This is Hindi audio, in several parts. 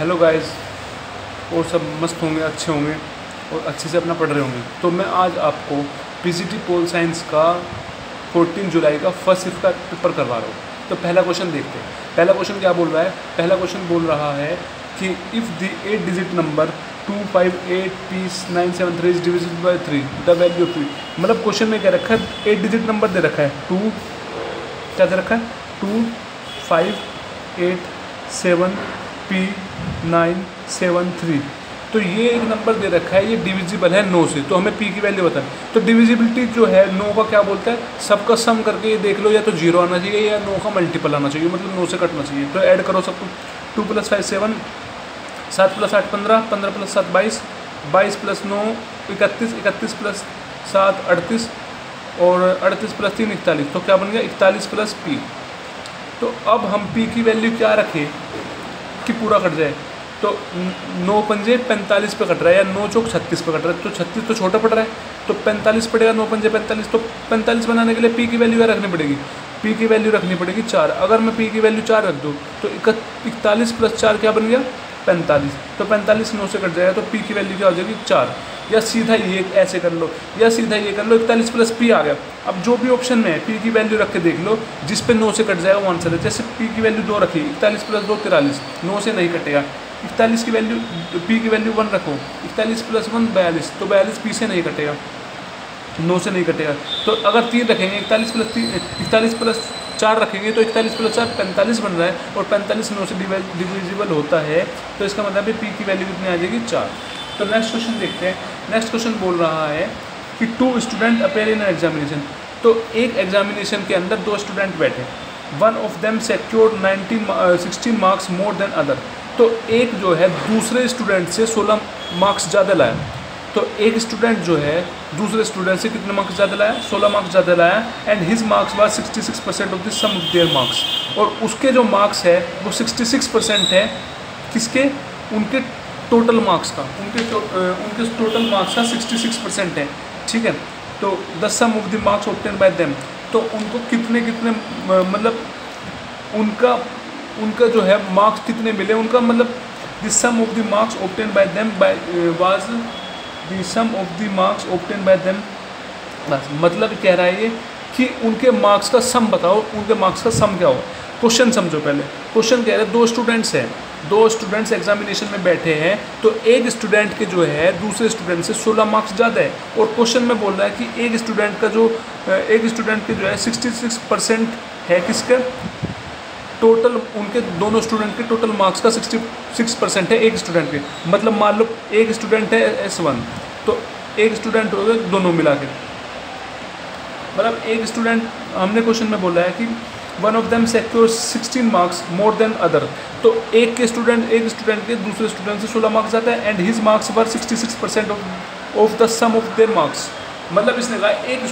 हेलो गाइस, और सब मस्त होंगे, अच्छे होंगे और अच्छे से अपना पढ़ रहे होंगे। तो मैं आज आपको पीजीटी पोल साइंस का 14 जुलाई का फर्स्ट शिफ्ट का पेपर करवा रहा हूँ। तो पहला क्वेश्चन देखते हैं। पहला क्वेश्चन क्या बोल रहा है? पहला क्वेश्चन बोल रहा है कि if the 8 digit number 258P973 is divisible by 3 the value of 3। मतलब क्वेश्चन में क्या रखा है? 8 डिजिट नंबर दे रखा है, 2 क्या दे रखा है? 258P973। तो ये एक नंबर दे रखा है, ये डिविजिबल है 9 से। तो हमें पी की वैल्यू बतानी। तो डिविजिबिलिटी जो है 9 का क्या बोलता है? सबका सम करके ये देख लो, या तो 0 आना चाहिए या 9 का मल्टीपल आना चाहिए, मतलब 9 से कटना चाहिए। तो ऐड करो सबको। 2 + 5 7, 7 + 8 15, 15 + 7 22, 22 + 9 31, 31 + 7 38 और 38 + 3 41। तो क्या बन गया? 41 + P। तो अब हम P की वैल्यू क्या रखें कि पूरा कट जाए? तो 9 पंजे 45 पे कट रहा है, या 9 चौक 36 पे कट रहा है। तो 36 तो छोटा पड़ रहा है, तो 45 पड़ेगा। 9 पंजे 45। तो 45 बनाने के लिए P की वैल्यू क्या रखनी पड़ेगी? P की वैल्यू रखनी पड़ेगी 4। अगर मैं P की वैल्यू 4 रख दूँ तो 41 + 4 क्या बन गया? 45। तो 45 9 से कट जाएगा, तो P की वैल्यू क्या हो जाएगी? 4। या सीधा ये ऐसे कर लो, या सीधा ये कर लो, 41 + P आ गया। अब जो भी ऑप्शन में है P की वैल्यू रख के देख लो, जिस पे 9 से कट जाएगा वो आंसर है। जैसे P की वैल्यू 2 रखी, 41 + 2 43, 9 से नहीं कटेगा। 41 की वैल्यू, P की वैल्यू 1 रखो, 41 + 1 42, तो 42 P से नहीं कटेगा, 9 से नहीं कटेगा। तो अगर 3 रखेंगे, 41 + 3, 41 + 4 रखेंगे, तो 41 + 4 45 बन रहा है, और 45 9 से डिविजिबल होता है। तो इसका मतलब है P की वैल्यू कितनी आ जाएगी? 4। तो नेक्स्ट क्वेश्चन देखते हैं। नेक्स्ट क्वेश्चन बोल रहा है कि 2 स्टूडेंट अपेयर इन एग्जामिनेशन। तो एक एग्जामिनेशन के अंदर 2 स्टूडेंट बैठे, one of them secured 16 marks more than other. तो एक जो है दूसरे स्टूडेंट से 16 मार्क्स ज़्यादा लाया। तो एक स्टूडेंट जो है दूसरे स्टूडेंट से कितने मार्क्स ज़्यादा लाया? 16 मार्क्स ज़्यादा लाया। And his marks was 66% of the sum of their marks. और उसके जो मार्क्स है वो 66% है किसके? उनके टोटल मार्क्स का। उनके टोटल मार्क्स का 66% है, ठीक है। तो the sum of the marks obtained by them. तो उनको कितने मतलब उनका जो है मार्क्स कितने मिले, उनका मतलब the sum of the marks obtained by them was the sum of the marks obtained by them. बस मतलब कह रहा है ये कि उनके मार्क्स का सम बताओ, उनके मार्क्स का सम क्या हो। क्वेश्चन समझो पहले। क्वेश्चन कह रहे हैं 2 स्टूडेंट्स हैं, 2 स्टूडेंट्स एग्जामिनेशन में बैठे हैं। तो एक स्टूडेंट के जो है दूसरे स्टूडेंट से 16 मार्क्स ज़्यादा है। और क्वेश्चन में बोल रहा है कि एक स्टूडेंट के जो है 66% है किसका? टोटल उनके दोनों स्टूडेंट के टोटल मार्क्स का 66% है एक स्टूडेंट के। मतलब मान लो एक स्टूडेंट है S1, तो एक स्टूडेंट हो गए दोनों मिला के। मतलब एक स्टूडेंट, हमने क्वेश्चन में बोला है कि one of them secure 16 marks more than other. तो एक स्टूडेंट के दूसरे स्टूडेंट से 16 मार्क्स आता है। And his marks were 66% of the sum of their marks. मतलब इसने कहा एक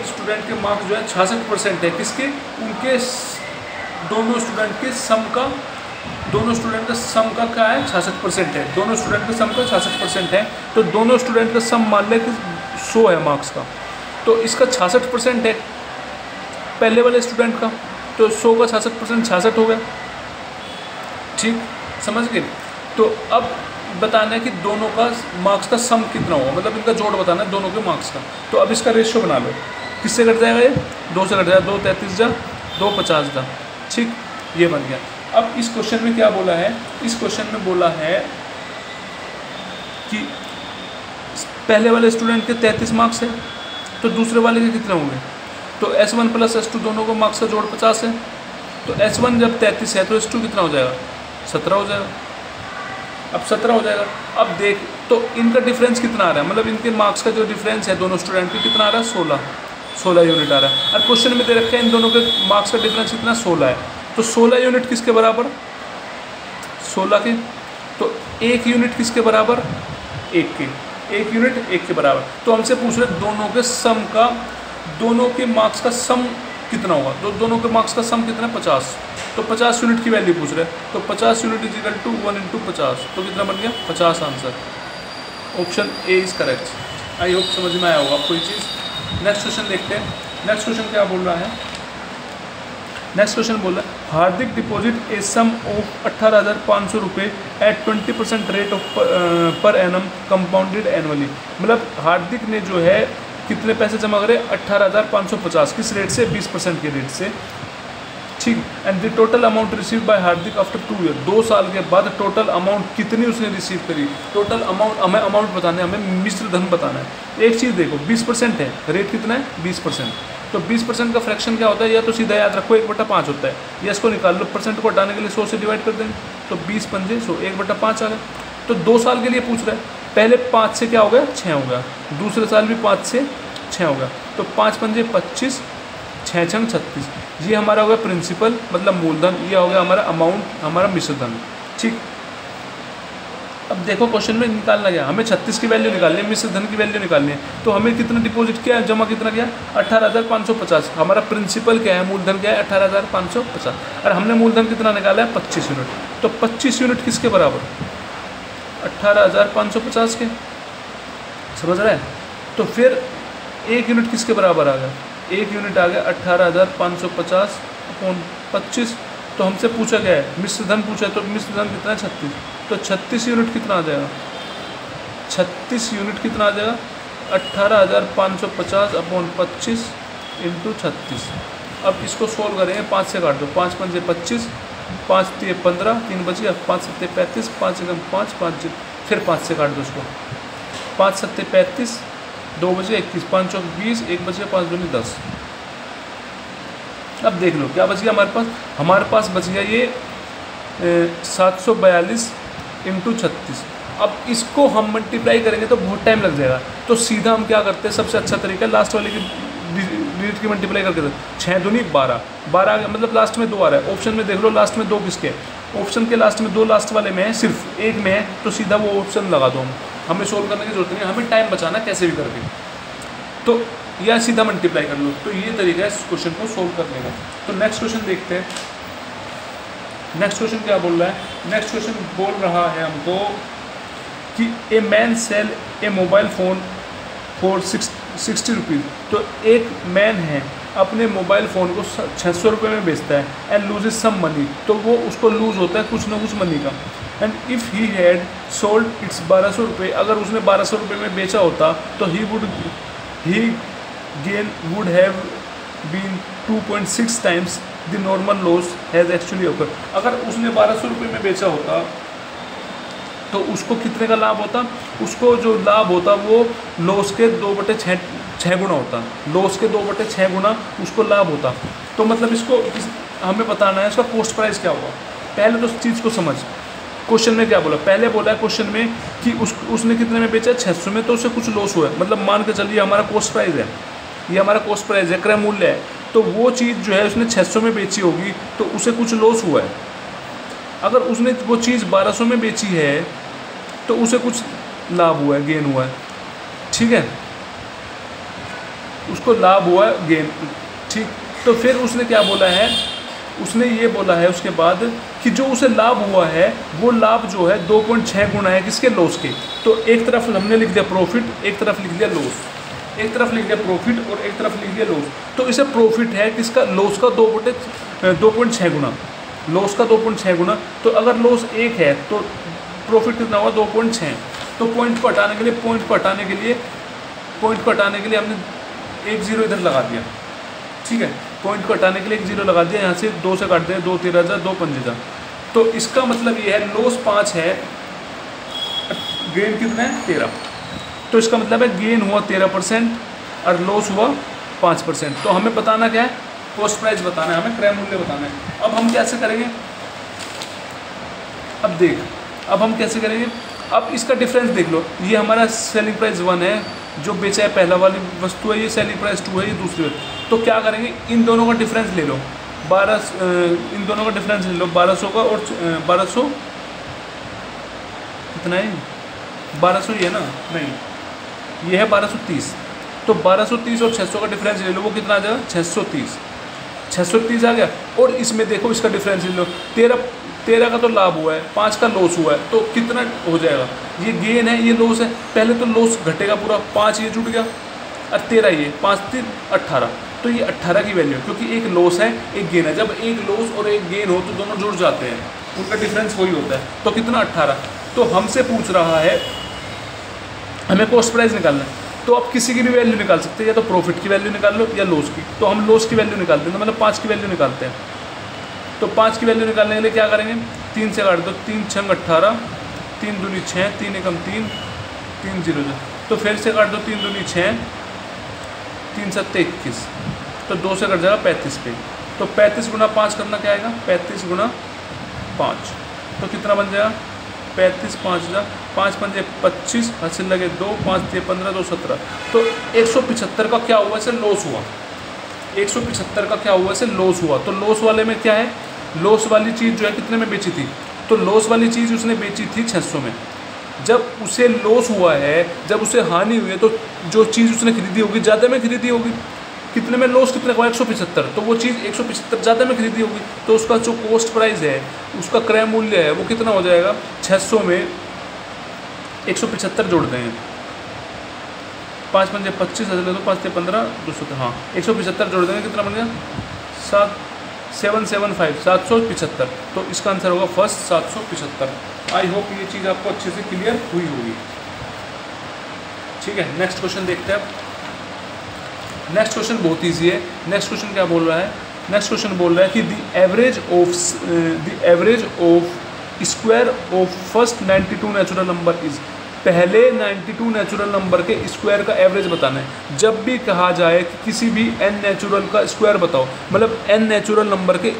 स्टूडेंट के मार्क्स जो है 66% है किसके? उनके दोनों स्टूडेंट का सम का क्या है? 66% है। दोनों स्टूडेंट के सम का 66% है। तो दोनों स्टूडेंट का सम मान लें कि 100 है मार्क्स का, तो इसका 66% है पहले वाले स्टूडेंट का। तो 100 का 66% 66 हो गया, ठीक, समझ गए। तो अब बताना है कि दोनों का मार्क्स का सम कितना होगा, मतलब इनका जोड़ बताना है दोनों के मार्क्स का। तो अब इसका रेशियो बना लो। किससे कट जाएगा? ये 2 से कट जाएगा। 2 33 जा, 2 50 जा, ठीक, ये बन गया। अब इस क्वेश्चन में क्या बोला है? इस क्वेश्चन में बोला है कि पहले वाले स्टूडेंट के 33 मार्क्स है, तो दूसरे वाले के कितने होंगे? तो S1 + S2 दोनों को मार्क्स का जोड़ 50 है। तो S1 जब 33 है तो S2 कितना हो जाएगा? 17 हो जाएगा। अब 17 हो जाएगा। अब देख, तो इनका डिफरेंस कितना आ रहा है? मतलब इनके मार्क्स का जो डिफरेंस है दोनों स्टूडेंट के कितना आ रहा है? 16 यूनिट आ रहा है। और क्वेश्चन में दे रखा है इन दोनों के मार्क्स का डिफरेंस कितना? 16 है। तो 16 यूनिट किसके बराबर? 16 के। तो 1 यूनिट किसके बराबर? 1 के। 1 यूनिट 1 के बराबर। तो हमसे पूछ रहे दोनों के सम का, दोनों के मार्क्स का सम कितना होगा? तो दोनों के मार्क्स का सम कितना है? 50। तो 50 यूनिट की वैल्यू पूछ रहे हैं। तो 50 यूनिट = 1 × 50। तो कितना बन गया? 50 answer. Option A is correct. I hope समझ में आया होगा आपको ये चीज़। नेक्स्ट क्वेश्चन देखते हैं। नेक्स्ट क्वेश्चन क्या बोल रहा है? नेक्स्ट क्वेश्चन बोल रहा है हार्दिक डिपॉजिट ए सम ऑफ 18,500 रुपये at 20% rate of per annum compounded annually. मतलब हार्दिक ने जो है कितने पैसे जमा करे, 18,550 किस रेट से, 20% के रेट से, ठीक। And the total amount receive by Hardik after 2 year, 2 साल के बाद टोटल अमाउंट कितनी उसने रिसीव करी। टोटल अमाउंट हमें अमाउंट बताना है, हमें मिश्र धन बताना है। एक चीज़ देखो 20% है, रेट कितना है 20%, तो 20% का फ्रैक्शन क्या होता है, या तो सीधा याद रखो 1/5 होता है, या इसको निकाल लो, परसेंट को हटाने के लिए 100 से डिवाइड कर देंगे, तो 20 पंजे 100, 1/5 आ गया। तो 2 साल के लिए पूछ रहा है, पहले 5 से क्या हो गया 6 हो गया, दूसरे साल भी 5 से 6 हो गया, तो 5 पंजे 25, 6 छंग 36, ये हमारा हो गया प्रिंसिपल मतलब मूलधन, ये हो गया हमारा अमाउंट, हमारा मिश्र धन, ठीक। अब देखो क्वेश्चन में निकालना क्या, हमें 36 की वैल्यू निकालनी है, मिश्र धन की वैल्यू निकालनी है, तो हमें कितना डिपॉजिट किया, जमा कितना किया 18,550, हमारा प्रिंसिपल क्या है, मूलधन क्या है 18,550, और हमने मूलधन कितना निकाला है 25 यूनिट, तो 25 यूनिट किसके बराबर, 18,550 के, समझ रहा है। तो फिर 1 यूनिट किसके बराबर आ गया, 1 यूनिट आ गया 18,550 अपॉन 25, तो हमसे पूछा गया है मिश्र धन पूछा है, तो मिश्र धन कितना है 36, तो 36 यूनिट कितना आ जाएगा, 36 यूनिट कितना आ जाएगा 18,550 अपॉन 25 इंटू 36। अब इसको सोल्व करेंगे, 5 से काट दो, 5 पंजे 25, 5 तिये 15, 3 बच गया, 5 सत्ते 35, 5 एकम 5, 5 फिर 5 से काट दो इसको, 5 सत्ते 35, 2 बजे 21, 5 चौक 20, 1 बचे 5 दूनी 10। अब देख लो क्या बच गया हमारे पास बच गया ये 742 इंटू 36। अब इसको हम मल्टीप्लाई करेंगे तो बहुत टाइम लग जाएगा, तो सीधा हम क्या करते हैं, सबसे अच्छा तरीका लास्ट वाले की डिजिट की मल्टीप्लाई करके 6 दूनी 12, 12 मतलब लास्ट में 2 आ रहा है, ऑप्शन में देख लो लास्ट में 2 किसके, ऑप्शन के लास्ट में 2 लास्ट वाले में है, सिर्फ एक में है, तो सीधा वो ऑप्शन लगा दो, हमें सोल्व करने की जरूरत नहीं है, हमें टाइम बचाना कैसे भी करके, तो या सीधा मल्टीप्लाई कर लो, तो ये तरीका है इस क्वेश्चन को सोल्व करने का। तो नेक्स्ट क्वेश्चन देखते हैं, नेक्स्ट क्वेश्चन क्या बोल रहा है, नेक्स्ट क्वेश्चन बोल रहा है हमको कि a man sell a mobile phone for 60 rupees, तो एक मैन है अपने मोबाइल फ़ोन को 600 रुपये में बेचता है, एंड लूजेज सम मनी, तो वो उसको लूज़ होता है कुछ ना कुछ मनी का, and if he had sold it's 1200 रुपये, अगर उसने 1200 रुपये में बेचा होता तो ही gain would have been 2.6 times the normal loss has actually occur. अगर उसने 1200 रुपये में बेचा होता तो उसको कितने का लाभ होता, उसको जो लाभ होता वो लॉस के 2/6 गुना होता, लॉस के 2/6 गुना उसको लाभ होता। तो मतलब इसको हमें बताना है इसका कॉस्ट प्राइस क्या होगा। पहले तो इस चीज़ को समझ, क्वेश्चन में क्या बोला, पहले बोला है क्वेश्चन में कि उसने कितने में बेचा 600 में, तो उससे कुछ लॉस हुआ है, मतलब मान के चलिए हमारा कॉस्ट प्राइस है, ये हमारा कॉस्ट प्राइस है, क्रय मूल्य है, तो वो चीज़ जो है उसने 600 में बेची होगी तो उसे कुछ लॉस हुआ है। अगर उसने वो चीज़ 1200 में बेची है तो उसे कुछ लाभ हुआ है, गेन हुआ है, ठीक है, उसको लाभ हुआ है, गेन, ठीक। तो फिर उसने क्या बोला है, उसने ये बोला है उसके बाद कि जो उसे लाभ हुआ है वो लाभ जो है 2.6 गुना है किसके, लॉस के। तो एक तरफ हमने लिख दिया प्रॉफिट, एक तरफ लिख दिया लॉस, एक तरफ लिख दिया प्रॉफिट और एक तरफ लिख दिया लॉस। तो इसे प्रॉफिट है किसका, लॉस का 2.6 गुना, लॉस का 2.6 गुना। तो अगर लॉस 1 है तो प्रॉफिट कितना हुआ 2.6। तो पॉइंट को हटाने के लिए हमने 1 0 इधर लगा दिया, ठीक है, पॉइंट को हटाने के लिए 1 0 लगा दिया, यहाँ से 2 से काट दिया, 2 13 जा 2 5 जा। तो इसका मतलब ये है लॉस 5 है, गेन कितना है 13, तो इसका मतलब है गेन हुआ 13% और लॉस हुआ 5%। तो हमें बताना क्या है, कॉस्ट प्राइस बताना है, हमें क्रय मूल्य बताना है। अब हम कैसे करेंगे, अब हम कैसे करेंगे, अब इसका डिफरेंस देख लो, ये हमारा सेलिंग प्राइस 1 है, जो बेचा है पहला वाली वस्तु है, ये सेलिंग प्राइस 2 है, ये दूसरी है। तो क्या करेंगे, इन दोनों का डिफरेंस ले लो, इन दोनों का डिफरेंस ले लो 1200 का, और 1200 कितना है, 1200 ही है ना, नहीं ये है 1230। तो 1230 और 600 का डिफरेंस ले लो, वो कितना आ जाएगा 630 आ गया। और इसमें देखो इसका डिफरेंस ले लो, 13 का तो लाभ हुआ है, 5 का लॉस हुआ है, तो कितना हो जाएगा, ये गेन है ये लॉस है। पहले तो लॉस घटेगा पूरा, 5 ये जुट गया और 13 ये, 5 3 18, तो ये 18 की वैल्यू है, क्योंकि एक लॉस है एक गेन है। जब एक लॉस और एक गेन हो तो दोनों जुड़ जाते हैं, उनका डिफरेंस वही होता है। तो कितना 18। तो हमसे पूछ रहा है हमें कॉस्ट प्राइस निकालना है, तो आप किसी की भी वैल्यू निकाल सकते हैं, या तो प्रॉफिट की वैल्यू निकाल लो या लॉस की। तो हम लॉस की वैल्यू निकालते हैं, तो मतलब 5 की वैल्यू निकालते हैं। तो 5 की वैल्यू निकालने के लिए क्या करेंगे, 3 से काट दो, 3 छंग 18, 3 दूनी 6, 3 एकम 3, 3 0 0। तो फिर से काट दो, 3 दूनी 6, 3 सत्ते 21, तो 2 से कट जाएगा 35 पे। तो 35 गुना 5 करना क्या आएगा, 35 गुना 5, तो कितना बन जाएगा 35 5 हज़ार, 5 पंजे 25, हासिल लगे 2, 5 थे 15, 2 17। तो 175 का क्या हुआ, इसे लॉस हुआ। 175 का क्या हुआ, इसे लॉस हुआ। तो लॉस वाले में क्या है, लॉस वाली चीज़ जो है कितने में बेची थी, तो लॉस वाली चीज़ उसने बेची थी 600 में। जब उसे लॉस हुआ है, जब उसे हानि हुई है, तो जो चीज़ उसने खरीदी होगी ज़्यादा में खरीदी होगी। कितने में लॉस कितने का, 175, तो वो चीज़ 175 ज़्यादा में खरीदी होगी, तो उसका जो कॉस्ट प्राइस है, उसका क्रय मूल्य है, वो कितना हो जाएगा, 600 में 175 जोड़ देंगे, 5 पंजे 25, हज़ार 5 थे 15, 200, हाँ 175 जोड़ देंगे, कितना बन गया 775। तो इसका आंसर होगा फर्स्ट 775। आई होप ये चीज़ आपको अच्छे से क्लियर हुई होगी। ठीक है, नेक्स्ट क्वेश्चन देखते हैं। नेक्स्ट क्वेश्चन बहुत ईजी है। नेक्स्ट क्वेश्चन क्या बोल रहा है, नेक्स्ट क्वेश्चन बोल रहा है कि the average of square of first 92 natural number is, पहले 92 नेचुरल नंबर के स्क्वायर का एवरेज बताना है। जब भी कहा जाए कि किसी भी n नेचुरल का स्क्वायर बताओ, मतलब n नेचुरल नंबर के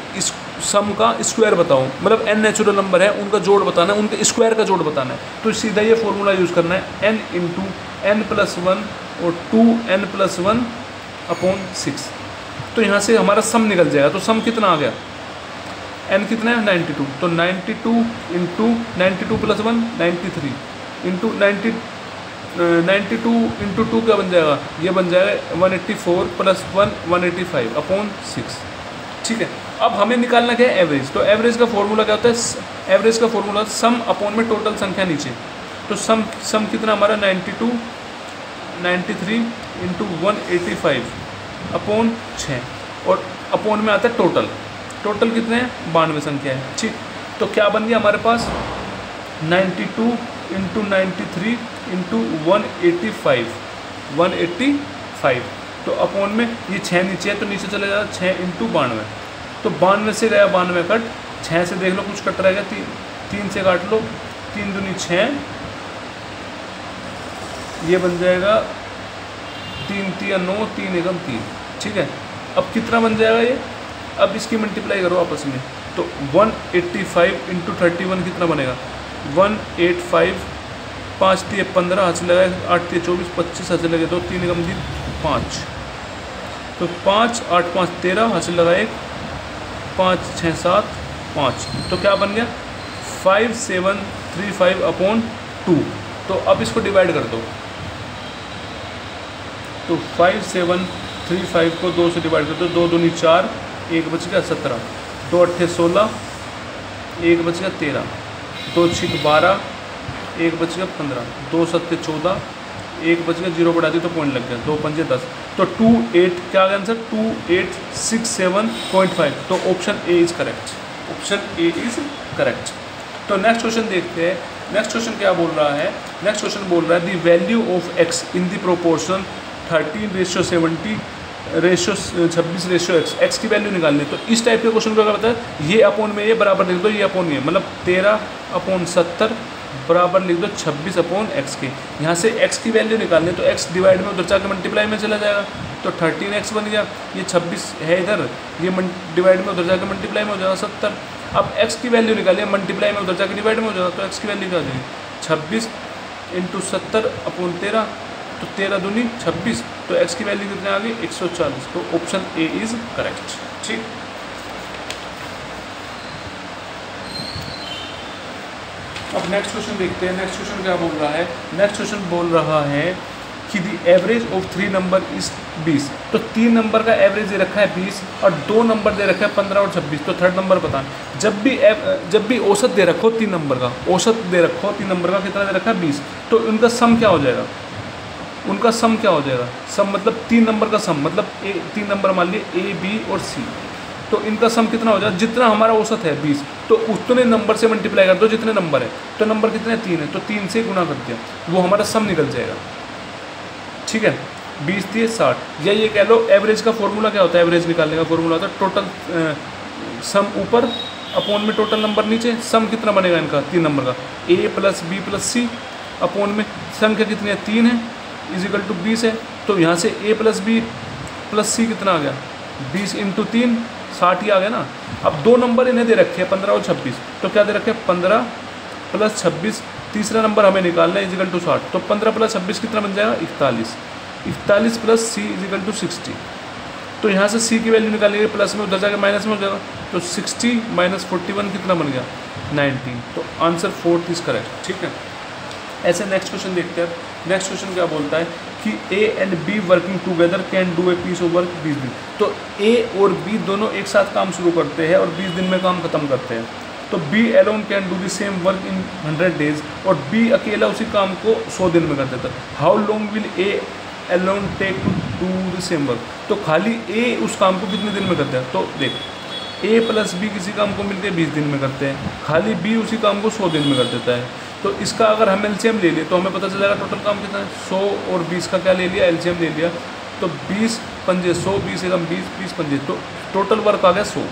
सम का स्क्वायर बताओ, मतलब n नेचुरल नंबर है उनका जोड़ बताना है, उनके स्क्वायर का जोड़ बताना है, तो सीधा ये फॉर्मूला यूज़ करना है, n इंटू n+1 और 2n+1 अपॉन 6। तो यहाँ से हमारा सम निकल जाएगा। तो सम कितना आ गया, n कितना है 92, तो 92 इंटू 92 + 1 93 इंटू 92 इंटू 2 क्या बन जाएगा, ये बन जाएगा 184 + 1 185 अपॉन 6। ठीक है, अब हमें निकालना क्या है, एवरेज। तो एवरेज का फॉर्मूला क्या होता है, एवरेज का फॉर्मूला सम अपॉन में टोटल संख्या नीचे। तो सम कितना हमारा 92 93 इंटू 185 अपॉन 6, और अपॉन में आता है टोटल। टोटल कितने हैं, 92 संख्या है। ठीक, तो क्या बन गया हमारे पास 92 इंटू 93 इंटू 185, तो अपॉन में ये 6 नीचे है, तो नीचे चले जाएगा 6 इंटू 92, तो 92 से गया 92 कट, 6 से देख लो कुछ कट रहेगा, 3 से काट लो, 3 दूनी 6, ये बन जाएगा 3 3 9, 3 एकम 3। ठीक है, अब कितना बन जाएगा ये, अब इसकी मल्टीप्लाई करो आपस में, तो 185 इंटू 31 कितना बनेगा, 185, 5 3 15 हाथ से लगाए, 8 3 24 25 हाथ से लगे 2, 3 एकम 3 5, तो 5 8 5 13 हाथ से लगाए 5 6 7 5, तो क्या बन गया 5735 अपॉन 2। तो अब इसको डिवाइड कर दो, तो 5735 को 2 से डिवाइड कर दो, 2 दूनी 4, 1 बच गया 17, 2 8 16, 1 बच गया 13, 2 6 12, 1 बच गया 15, 2 7 14, 1 बच गया, 0 बढ़ा दी तो पॉइंट लग गया, 2 5 10, तो 28 क्या आ गया आंसर 2867.5। तो option A is correct, option A is correct. तो नेक्स्ट क्वेश्चन देखते हैं। नेक्स्ट क्वेश्चन क्या बोल रहा है, नेक्स्ट क्वेश्चन बोल रहा है the value of x in the proportion 13:70 ratio 26:x, x की वैल्यू निकालनी है। तो इस टाइप के क्वेश्चन को क्या बताया, ये अपॉन में ये बराबर लिख दो, ये अपॉन ये, मतलब 13/70 बराबर लिख दो 26/x के। यहाँ से x की वैल्यू निकालनी है, तो x डिवाइड में उधर जाकर मल्टीप्लाई में चला जाएगा, तो 13x बन गया, ये 26 है इधर, ये डिवाइड में उधर जाकर मल्टीप्लाई में हो जाएगा 70। अब x की वैल्यू निकालिए, मल्टीप्लाई में उधर जाकर डिवाइड में हो जाएगा, तो x की वैल्यू क्या हो जाएगी 26 इंटू 70/13, तो 13 दूनी 26, तो x की वैल्यू कितने आ गई 140। तो ऑप्शन ए इज़ करेक्ट। ठीक, अब नेक्स्ट क्वेश्चन देखते हैं। नेक्स्ट क्वेश्चन क्या बोल रहा है, नेक्स्ट क्वेश्चन बोल रहा है कि the average of 3 number is 20। तो 3 नंबर का एवरेज दे रखा है 20 और 2 नंबर दे रखा है 15 और 26। तो थर्ड नंबर बताना। जब भी औसत दे रखो 3 नंबर का, औसत दे रखो 3 नंबर का कितना दे रखा है 20, तो उनका सम क्या हो जाएगा, उनका सम क्या हो जाएगा, सम मतलब 3 नंबर का सम, मतलब 3 नंबर मान लिए A, B और C, तो इनका सम कितना हो जाएगा, जितना हमारा औसत है 20, तो उतने नंबर से मल्टीप्लाई कर दो जितने नंबर है, तो नंबर कितने 3 है, तो 3 से गुना कर दिया, वो हमारा सम निकल जाएगा। ठीक है, 20 दिए 60, या ये कह लो एवरेज का फॉर्मूला क्या होता है, एवरेज निकालने का फॉर्मूला होता है टोटल सम ऊपर अपॉन में टोटल नंबर नीचे, सम कितना बनेगा इनका 3 नंबर का, A + B + C अपॉन में संख्या कितनी है 3 है इजिकल टू 20 है, तो यहाँ से A + B + C कितना आ गया 20 × 3 60 ही आ गया ना। अब 2 नंबर इन्हें दे रखे हैं 15 और 26, तो क्या दे रखे हैं 15 + 26, तीसरा नंबर हमें निकालना है इजिकल टू 60, तो 15 + 26 कितना बन जाएगा 41, 41 + C इजिकल टू 60, तो यहाँ से C की वैल्यू निकालेंगे प्लस में, उधर जाकर माइनस में हो जाएगा, तो 60 - 41 कितना बन गया 19, तो आंसर 4 इज करेक्ट। ठीक है, ऐसे नेक्स्ट क्वेश्चन देखते हैं। नेक्स्ट क्वेश्चन क्या बोलता है कि A and B working together can do a piece of work 20 दिन, तो A और B दोनों एक साथ काम शुरू करते हैं और 20 दिन में काम खत्म करते हैं, तो B alone can do the same work in 100 days, और B अकेला उसी काम को 100 दिन में कर देता है। How long will A alone take to do the same work, तो खाली A उस काम को कितने दिन में करता है, तो देख A + B किसी काम को मिलकर 20 दिन में करते हैं, खाली B उसी काम को 100 दिन में कर देता है, तो इसका अगर हम एलसीएम ले लिए तो हमें पता चल जाएगा टोटल काम कितना है, 100 और 20 का क्या ले लिया एलसीएम ले लिया, तो 20 × 5 100, 20 × 20 20 × 5, तो टोटल वर्क आ गया 100,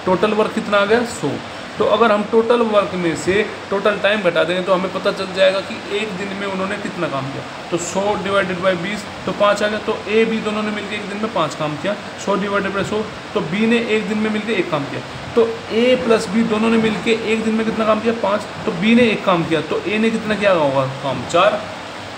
टोटल वर्क कितना आ गया 100, तो अगर हम टोटल वर्क में से टोटल टाइम घटा देंगे तो हमें पता चल जाएगा कि एक दिन में उन्होंने कितना काम किया, तो 100 / 20 तो 5 आ गया, तो A B दोनों ने मिलकर एक दिन में 5 काम किया, 100 / 100, तो B ने एक दिन में मिलकर 1 काम किया, तो A + B दोनों ने मिलकर एक दिन में कितना काम किया 5, तो B ने 1 काम किया, तो A ने कितना किया होगा काम 4।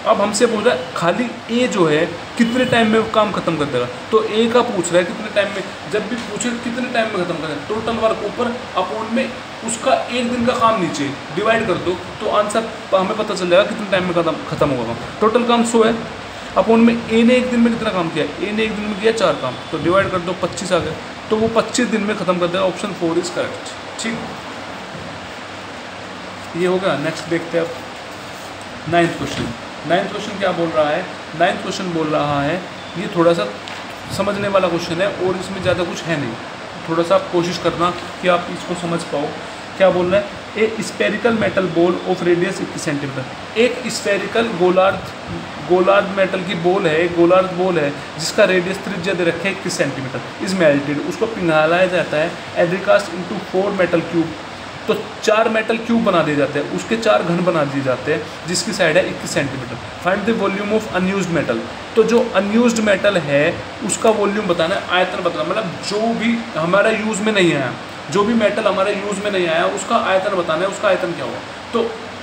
अब हमसे पूछ रहा है खाली A जो है कितने टाइम में काम खत्म कर देगा, तो A का पूछ रहा है कितने टाइम में, जब भी पूछे कितने टाइम में खत्म कर देगा, टोटल वर्क ऊपर अपॉन में उसका एक दिन का काम नीचे डिवाइड कर दो, तो आंसर हमें पता चल जाएगा कितने टाइम में खत्म होगा काम। टोटल काम 100 है, अपॉन में A ने एक दिन में कितना काम किया, A ने एक दिन में किया 4 काम, तो डिवाइड कर दो 25 आ गया, तो वो 25 दिन में खत्म कर देगा, ऑप्शन 4 इज करेक्ट। ठीक, ये हो गया। नेक्स्ट देखते हैं अब 9th क्वेश्चन। 9th क्वेश्चन क्या बोल रहा है, 9th क्वेश्चन बोल रहा है, ये थोड़ा सा समझने वाला क्वेश्चन है और इसमें ज़्यादा कुछ है नहीं, थोड़ा सा आप कोशिश करना कि आप इसको समझ पाओ। क्या बोल रहा है, a spherical metal ball of radius 21 centimetre, एक स्पेरिकल गोलार्ध मेटल की बॉल है, एक गोलार्ध बॉल है जिसका रेडियस त्रिज्या दे रखे 21 सेंटीमीटर, इज मेल्टेड, उसको पिघलाया जाता है, एड्रिकास्ट इनटू 4 मेटल क्यूब, तो 4 मेटल क्यूब बना दिए जाते हैं, उसके 4 घन बना दिए जाते हैं जिसकी साइड है 21 centimetre. Find the volume of unused metal, तो जो अनयूज्ड मेटल है उसका वॉल्यूम बताना है, आयतन बताना, मतलब जो भी हमारा यूज़ में नहीं आया, जो भी मेटल हमारे यूज़ में नहीं आया उसका आयतन बताना है, उसका आयतन क्या होगा, तो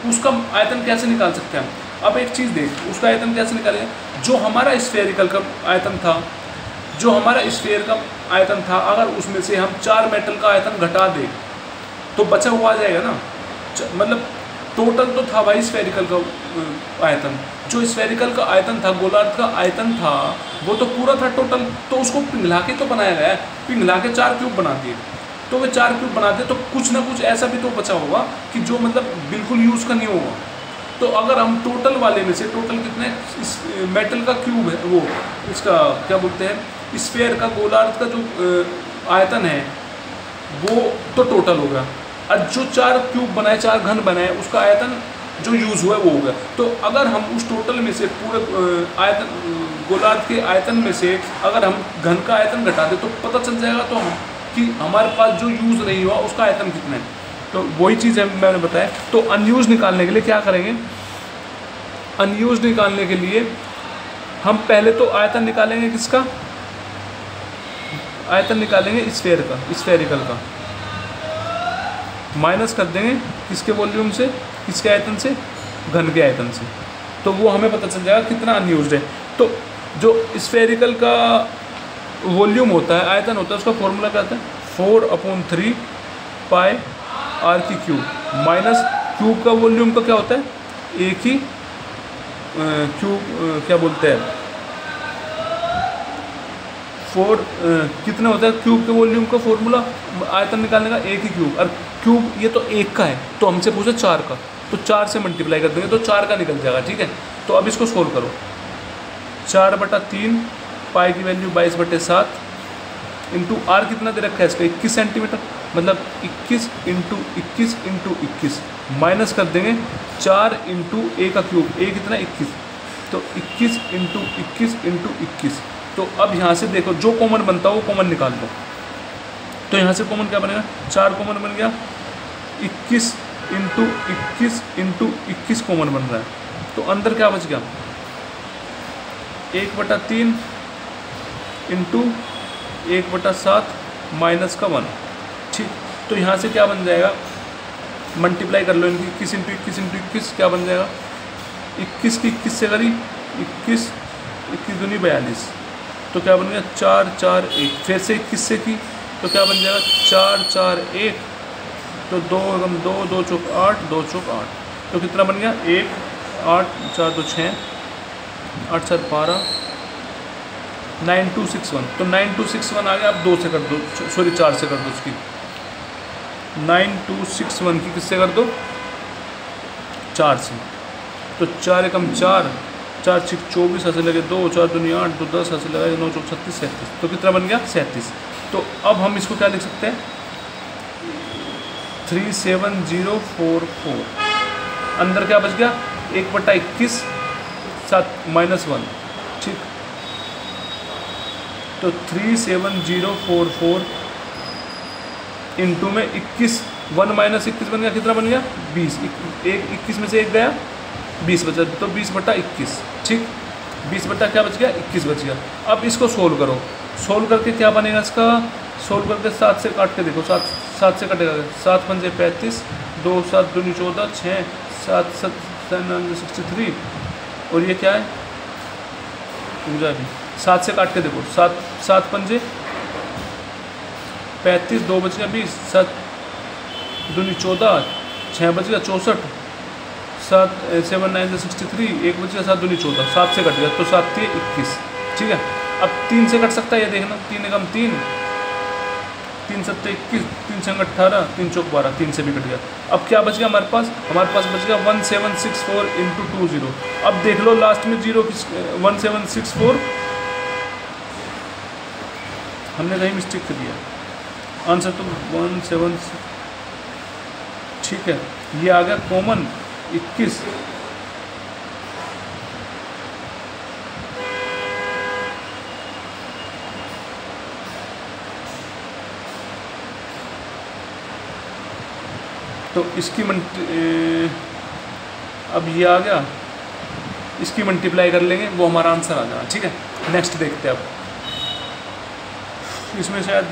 उसका आयतन कैसे निकाल सकते हैं हम। अब एक चीज़ देख, उसका आयतन कैसे निकालेंगे, जो हमारा स्फेरिकल का आयतन था, जो हमारा स्फेयर का आयतन था, अगर उसमें से हम 4 मेटल का आयतन घटा दें तो बचा हुआ आ जाएगा ना, मतलब टोटल तो था भाई स्फेरिकल का आयतन, जो स्फेरिकल का आयतन था, गोलार्ध का आयतन था, वो तो पूरा था टोटल, तो उसको पिघला के तो बनाया गया है, पिघला के 4 क्यूब बना दिए, तो वे 4 क्यूब बनाते तो कुछ ना कुछ ऐसा भी तो बचा होगा कि जो मतलब बिल्कुल यूज़ का नहीं होगा। तो अगर हम टोटल वाले में से, टोटल कितने इस मेटल का क्यूब है, वो इसका क्या बोलते हैं स्फेयर का, गोलार्ध का जो आयतन है वो तो टोटल होगा, और जो 4 क्यूब बनाए, 4 घन बनाए, उसका आयतन जो यूज़ हुआ है वो होगा। तो अगर हम उस टोटल में से पूरे आयतन, गोलार्ध के आयतन में से अगर हम घन का आयतन घटा दें तो पता चल जाएगा तो हम कि हमारे पास जो यूज़ नहीं हुआ उसका आयतन कितना है, तो वही चीज़ है मैंने बताया। तो अनयूज निकालने के लिए क्या करेंगे, अनयूज निकालने के लिए हम पहले तो आयतन निकालेंगे, किसका आयतन निकालेंगे, स्फेयर का, स्फेरिकल का, माइनस कर देंगे किसके वॉल्यूम से, किसके आयतन से, घन के आयतन से, तो वो हमें पता चल जाएगा कितना अनयूज्ड है। तो जो स्फेरिकल का वॉल्यूम होता है, आयतन होता है, उसका फॉर्मूला क्या आता है 4/3 पाई r की क्यूब, माइनस क्यूब का वॉल्यूम का क्या होता है एक ही क्यूब, क्या बोलते हैं 4 कितना होता है क्यूब के वॉल्यूम का फॉर्मूला आयतन निकालने का, एक ही क्यूब, और क्यूब ये तो 1 का है, तो हमसे पूछा 4 का, तो 4 से मल्टीप्लाई कर देंगे तो 4 का निकल जाएगा। ठीक है, तो अब इसको सोल्व करो। 4/3 पाई की वैल्यू 22/7 इंटू आर कितना दे रखा है इसका 21 सेंटीमीटर, मतलब 21 इंटू 21 माइनस कर देंगे 4 इंटू ए का क्यूब, ए कितना 21, तो 21 इंटू 21 तो अब यहाँ से देखो जो कॉमन बनता है वो कॉमन निकाल दो। तो यहाँ से कॉमन क्या बनेगा, 4 कॉमन बन गया, 21 इंटू 21 कॉमन बन रहा है, तो अंदर क्या बच गया 1/3 इंटू 1/7 माइनस का 1। ठीक, तो यहाँ से क्या बन जाएगा, मल्टीप्लाई कर लो इनकी 21 इंटू 21 क्या बन जाएगा, 21 की 21 से करी 21 दूनी 42, तो क्या बन गया 4 4 1, फिर से 21 से की तो क्या बन जाएगा 4 4 1, तो 2 कम 2 2 चौक 8 2 चौक 8, तो कितना बन गया 1 8 4 2 6 8 4 12 9261, तो 9261 आ गया। आप 2 से कर दो, सॉरी 4 से कर दो उसकी, 9261 की किससे कर दो 4 से, तो 4 एकम 4 4 6 24 ऐसे लगे 2 4 दूनी 8 2 10 ऐसे लगाए 9 चौक 36 37, तो कितना बन गया 37। तो अब हम इसको क्या लिख सकते हैं 37044, अंदर क्या बच गया 1/21 7 -1। ठीक, तो 37044 इंटू में 21 1 माइनस 21 बन गया, कितना बन गया 20, 21 में से 1 गया 20 बचा, तो 20/21। ठीक, 20 बटा क्या बच गया 21 बच गया। अब इसको सोल्व करो, सोल्व करके क्या बनेगा इसका, सोल्व करके 7 से काट के देखो, 7 से कटेगा, 7 पंजे 35 2 7 दूनी 14 6 7 7 63, और ये क्या है पूजा भी, 7 से काट के देखो, 7 पंजे 35 2 बच गया 20 7 दूनी 14 6 बच गया 64 7 7 9 63 1 बच गया 7 दूनी 14, 7 से कट गया, तो 7 3 21। ठीक है, अब 3 से कट सकता है, ये देखना 3 एकम 3 3 7 21 3 6 18 3 चौक 12, 3 से भी कट गया। अब क्या बच गया हमारे पास बच गया 1764 इंटू 20। अब देख लो लास्ट में 0 1764 हमने कहीं मिस्टेक कर दिया, आंसर तो 176। ठीक है, ये आ गया कॉमन 21। तो इसकी अब ये आ गया, इसकी मल्टीप्लाई कर लेंगे, वो हमारा आंसर आ जाना। ठीक है, नेक्स्ट देखते हैं। अब इसमें शायद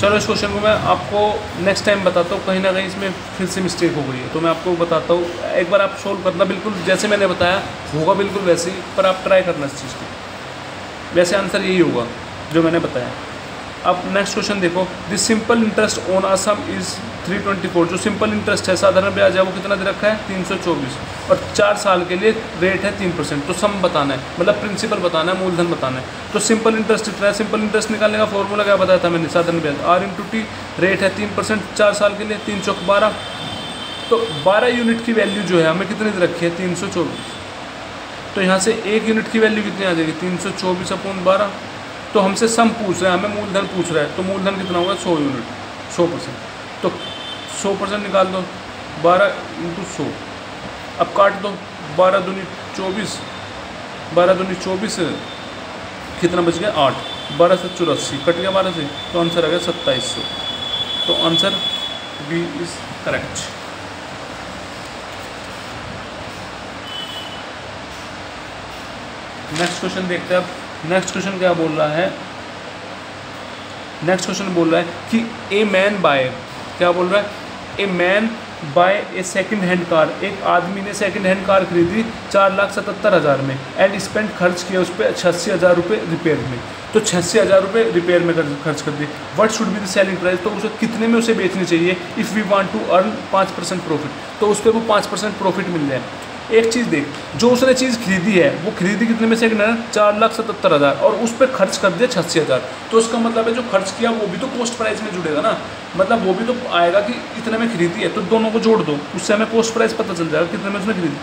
चलो इस क्वेश्चन को मैं आपको नेक्स्ट टाइम बताता हूँ, कहीं ना कहीं इसमें फिर से मिस्टेक हो गई है, तो मैं आपको बताता हूँ। एक बार आप सोल्व करना, बिल्कुल जैसे मैंने बताया होगा बिल्कुल वैसे ही, पर आप ट्राई करना इस चीज़ को, वैसे आंसर यही होगा जो मैंने बताया। अब नेक्स्ट क्वेश्चन देखो, this simple interest on a some is 324। जो सिंपल इंटरेस्ट है, साधारण ब्याज है, वो कितना दे रखा है 324, और 4 साल के लिए रेट है 3%। तो सम बताना है, मतलब प्रिंसिपल बताना है, मूलधन बताना है। तो सिंपल इंटरेस्ट कितना है, सिंपल इंटरेस्ट निकालने का फॉर्मूला क्या बताया था मैंने, साधारण ब्याज R इंटू टी, रेट है 3% 4 साल के लिए, 3 चौक 12, तो 12 यूनिट की वैल्यू जो है हमें कितनी दे रखी है 324। तो यहाँ से 1 यूनिट की वैल्यू कितनी आ जाएगी 324/12। तो हमसे सम पूछ रहा है, हमें मूलधन पूछ रहा है, तो मूलधन कितना होगा 100 यूनिट, 100%। तो 100% निकाल दो, 12 इंटू 100, अब काट दो, 12 दूनी 24, 12 दूनी 24, कितना बच गया 8, 12 से 84 कट गया 12 से, तो आंसर आ गया 2700। तो answer B is correct. Next question देखते हैं। अब नेक्स्ट क्वेश्चन क्या बोल रहा है, नेक्स्ट क्वेश्चन बोल रहा है कि ए मैन बाय, क्या बोल रहा है, a man buy a second hand car, एक आदमी ने सेकंड हैंड कार खरीदी 4,77,000 में, एंड स्पेंड खर्च किया उस पर 86,000 रुपये रिपेयर में। तो 86,000 रुपये रिपेयर में खर्च कर दिए। What should be the selling price, तो उसे कितने में उसे बेचनी चाहिए if we want to earn 5% profit, तो उस पर वो 5% प्रॉफिट मिल जाए। एक चीज़ देख, जो उसने चीज़ खरीदी है वो खरीदी कितने में से, 4,77,000 और उस पर खर्च कर दिया 86,000। तो इसका मतलब है जो खर्च किया वो भी तो कॉस्ट प्राइस में जुड़ेगा ना, मतलब वो भी तो आएगा कि इतने में खरीदी है। तो दोनों को जोड़ दो, उससे हमें कॉस्ट प्राइस पता चल जाएगा कितने में उसने खरीदी।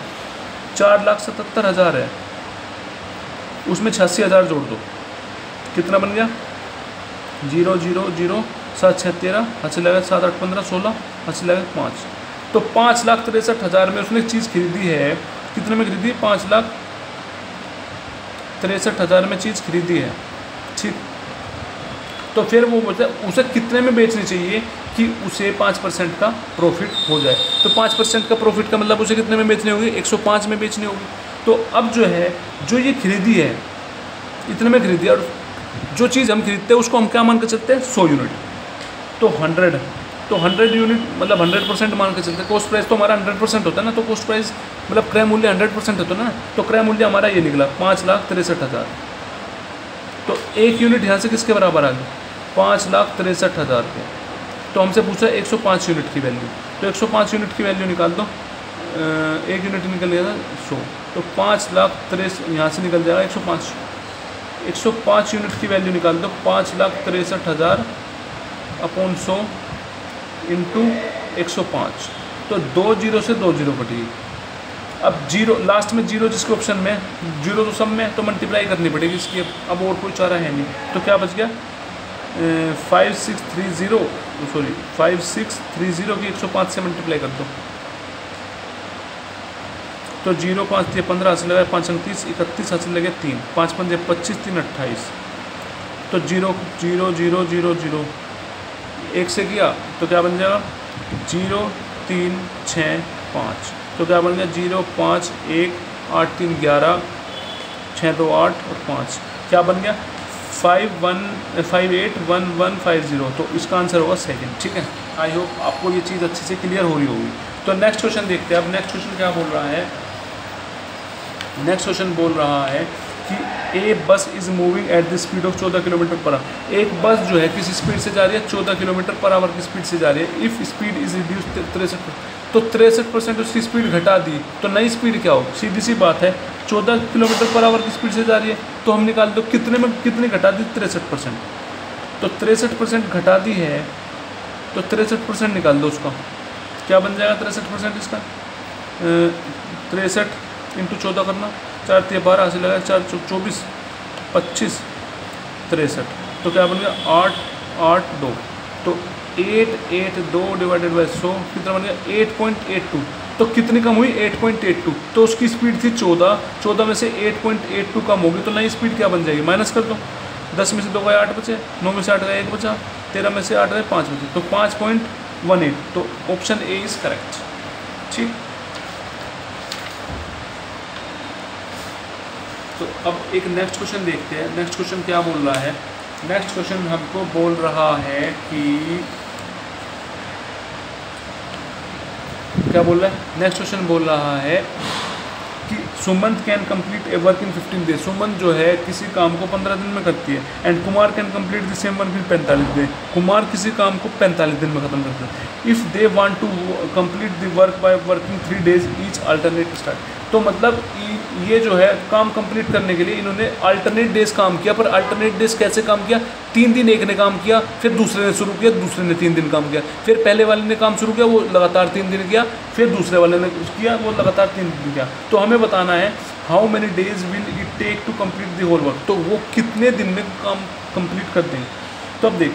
4,77,000 है, उसमें 86,000 जोड़ दो, कितना बन गया, 0 0 0 7 6 13, अच्छे लगे 7 8 15 16, अच्छे लगे 5। तो 5,63,000 में उसने चीज़ खरीदी है, कितने में खरीदी, 5,63,000 में चीज़ खरीदी है, ठीक। तो फिर वो बोलते हैं उसे कितने में बेचनी चाहिए कि उसे 5% का प्रॉफिट हो जाए। तो 5% का प्रॉफिट का मतलब उसे कितने में बेचनी होगी, 105 में बेचनी होगी। तो अब जो है, जो ये खरीदी है इतने में खरीदी है, और जो चीज़ हम खरीदते हैं उसको हम क्या मान के चलते हैं, 100 यूनिट। तो 100 यूनिट मतलब 100% मान के चलते हैं। कॉस्ट प्राइस तो हमारा 100% होता है ना, तो कॉस्ट प्राइस मतलब क्रय मूल्य 100% होता है ना, तो क्रय मूल्य हमारा ये निकला 5,63,000। तो एक यूनिट यहाँ से किसके बराबर आ गई, 5,63,000 के। तो हमसे पूछा 105 यूनिट की वैल्यू, तो 105 यूनिट की वैल्यू निकाल दो, एक यूनिट निकल गया था 100, तो 5,63,000 यहाँ से निकल जाएगा 105 यूनिट की वैल्यू निकाल दो, 5,63,000 अपॉन 100 इंटू 105, तो 2 जीरो से 2 जीरो कटेगी। अब जीरो लास्ट में, जीरो जिसके ऑप्शन में, जीरो तो सब में, तो मल्टीप्लाई करनी पड़ेगी इसकी, अब और कोई चारा है नहीं। तो क्या बच गया, 5630 की 105 से मल्टीप्लाई कर दो, तो 0 5 15 हासिल लगा, 5 29 31 हासिल लगे 3, 5 5 25 3 28, तो 0 0 0 0 0 1 से किया तो क्या बन जाएगा, 0 3 6 5, तो क्या बन गया 0 5 1 8 3 11 6 2 8 और 5, क्या बन गया 581150। तो इसका आंसर होगा सेकंड, ठीक है। आई होप आपको ये चीज़ अच्छे से क्लियर हो रही होगी। तो नेक्स्ट क्वेश्चन देखते हैं। अब नेक्स्ट क्वेश्चन क्या बोल रहा है, नेक्स्ट क्वेश्चन बोल रहा है कि a bus is moving at the speed of 14 kilometre per hour. एक बस जो है किसी स्पीड से जा रही है, 14 किलोमीटर पर आवर की स्पीड से जा रही है। इफ़ स्पीड इज़ रिड्यूस 63%, तो 63% उसकी स्पीड घटा दी, तो नई स्पीड क्या हो, सीधी सी बात है 14 किलोमीटर पर आवर की स्पीड से जा रही है, तो हम निकाल दो कितने में, कितनी घटा दी, 63%। तो 63% घटा दी है, तो 63% निकाल दो उसका, क्या बन जाएगा 63% इसका, 63 इंटू 14 करना, 4 3 12 हासिल लगा, 4 24 25 63, तो क्या बन गया 8 8 2, तो 882 डिवाइडेड बाई 100 कितना बन गया 8.82। तो कितनी कम हुई, 8.82। तो उसकी स्पीड थी 14 में से 8.82 कम होगी, तो नई स्पीड क्या बन जाएगी, माइनस कर दो, 10 में से 2 गए 8 बचे, 9 में से 8 गए 1 बचा, 13 में से 8 गए 5 बचे, तो 5.18। तो ऑप्शन ए इज़ करेक्ट, ठीक। तो अब एक नेक्स्ट क्वेश्चन देखते हैं। नेक्स्ट क्वेश्चन क्या बोल रहा है, नेक्स्ट क्वेश्चन हमको बोल रहा है कि क्या बोल रहा है, नेक्स्ट क्वेश्चन बोल रहा है कि Sumant can complete A work in 15 days. Sumant जो है किसी काम को 15 दिन में करती है, and Kumar can complete the same work in 45 दिन। कुमार किसी काम को 45 दिन में खत्म करते हैं। If they want to complete the work by working 3 days each alternate start. तो मतलब ये जो है काम कंप्लीट करने के लिए इन्होंने अल्टरनेट डेज काम किया, पर अल्टरनेट डेज कैसे काम किया, 3 दिन एक ने काम किया, फिर दूसरे ने शुरू किया, दूसरे ने 3 दिन काम किया, फिर पहले वाले ने काम शुरू किया, वो लगातार 3 दिन किया, फिर दूसरे वाले ने किया, वो लगातार 3 दिन किया। तो हमें बताना है how many days will it take to complete the whole work, तो वो कितने दिन में काम कंप्लीट कर देंगे। तो अब देख,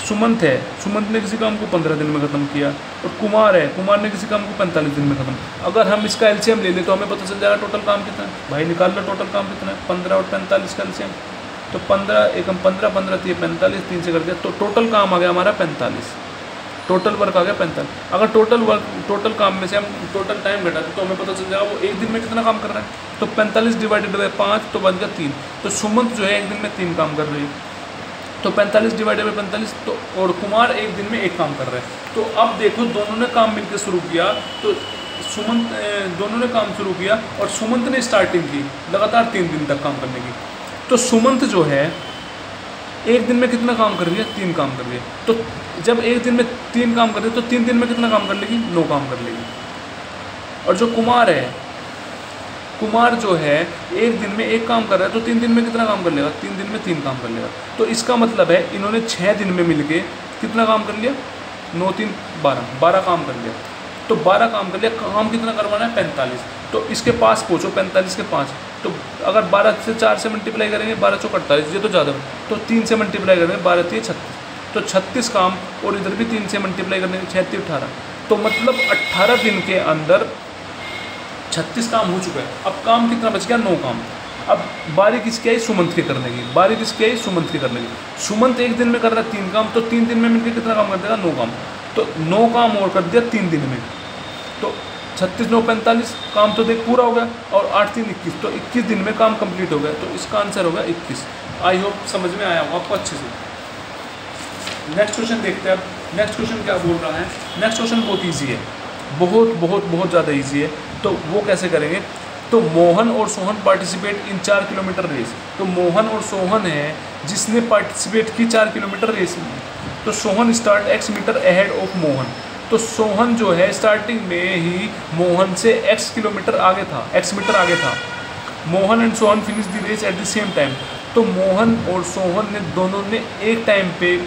सुमंत है, सुमंत ने किसी काम को 15 दिन में ख़त्म किया, और कुमार है, कुमार ने किसी काम को 45 दिन में ख़त्म। अगर हम इसका एलसीएम ले लें तो हमें पता चल जाएगा टोटल काम कितना है। भाई निकाल लो टोटल काम कितना है, 15 और 45 का एलसीएम, तो 15 एकम 15 15 3 45, 3 से कर दिया, तो टोटल काम आ गया हमारा 45, टोटल वर्क आ गया 45। अगर टोटल काम में से हम टोटल टाइम घटाते तो हमें पता चल जाएगा वो एक दिन में कितना काम कर रहा है। तो 45 डिवाइडेड बाई 5 तो बन गया 3, तो सुमंत जो है एक दिन में 3 काम कर रही है, तो 45 डिवाइडेड बाई 45, तो और कुमार एक दिन में 1 काम कर रहा है। तो अब देखो दोनों ने काम मिलकर शुरू किया, तो सुमंत दोनों ने काम शुरू किया और सुमंत ने स्टार्टिंग की लगातार 3 दिन तक काम करने की। तो सुमंत जो है एक दिन में कितना काम कर रही है, 3 काम कर रही है। तो जब एक दिन में 3 काम कर रही है तो 3 दिन में कितना काम कर लेगी, 9 काम कर लेगी। और जो कुमार है कुमार जो है एक दिन में एक काम कर रहा है, तो 3 दिन में कितना काम कर लेगा? 3 दिन में 3 काम कर लेगा। तो इसका मतलब है इन्होंने 6 दिन में मिलके कितना काम कर लिया? 9 3 12 काम कर लिया। तो 12 काम कर लिया, काम कितना करवाना है? 45। तो इसके पास पहुँचो 45 के 5, तो अगर 12 से 4 से मल्टीप्लाई करेंगे 12 चौक 48, ये तो ज़्यादा, तो 3 से मल्टीप्लाई करेंगे 12 3 36, तो 36 काम, और इधर भी 3 से मल्टीप्लाई करने 6 3 18, तो मतलब 18 दिन के अंदर 36 काम हो चुका है। अब काम कितना बच गया? 9 काम। अब बारी किसकी आई? सुमंत के करने की। बारी किसकी आई? सुमंत के करने की। सुमंत एक दिन में कर रहा है 3 काम, तो 3 दिन में मिलकर कितना काम कर देगा? 9 काम। तो 9 काम और कर दिया 3 दिन में, तो 36 9 45 काम तो देख पूरा हो गया, और 8 3 21, तो 21 दिन में काम कंप्लीट हो गया। तो इसका आंसर होगा 21। आई होप समझ में आया होगा आपको अच्छे से। नेक्स्ट क्वेश्चन देखते हैं। अब नेक्स्ट क्वेश्चन क्या बोल रहा है? नेक्स्ट क्वेश्चन बहुत ईजी है, बहुत ज़्यादा ईजी है। तो वो कैसे करेंगे? तो मोहन और Sohan participate in 4 kilometre race. तो मोहन और सोहन है जिसने पार्टिसिपेट की 4 किलोमीटर रेस में। तो Sohan start x metre ahead of Mohan. तो सोहन जो है स्टार्टिंग में ही मोहन से x किलोमीटर आगे था, x मीटर आगे था। Mohan and Sohan finish the race at the same time. तो मोहन और सोहन ने दोनों ने एक टाइम पे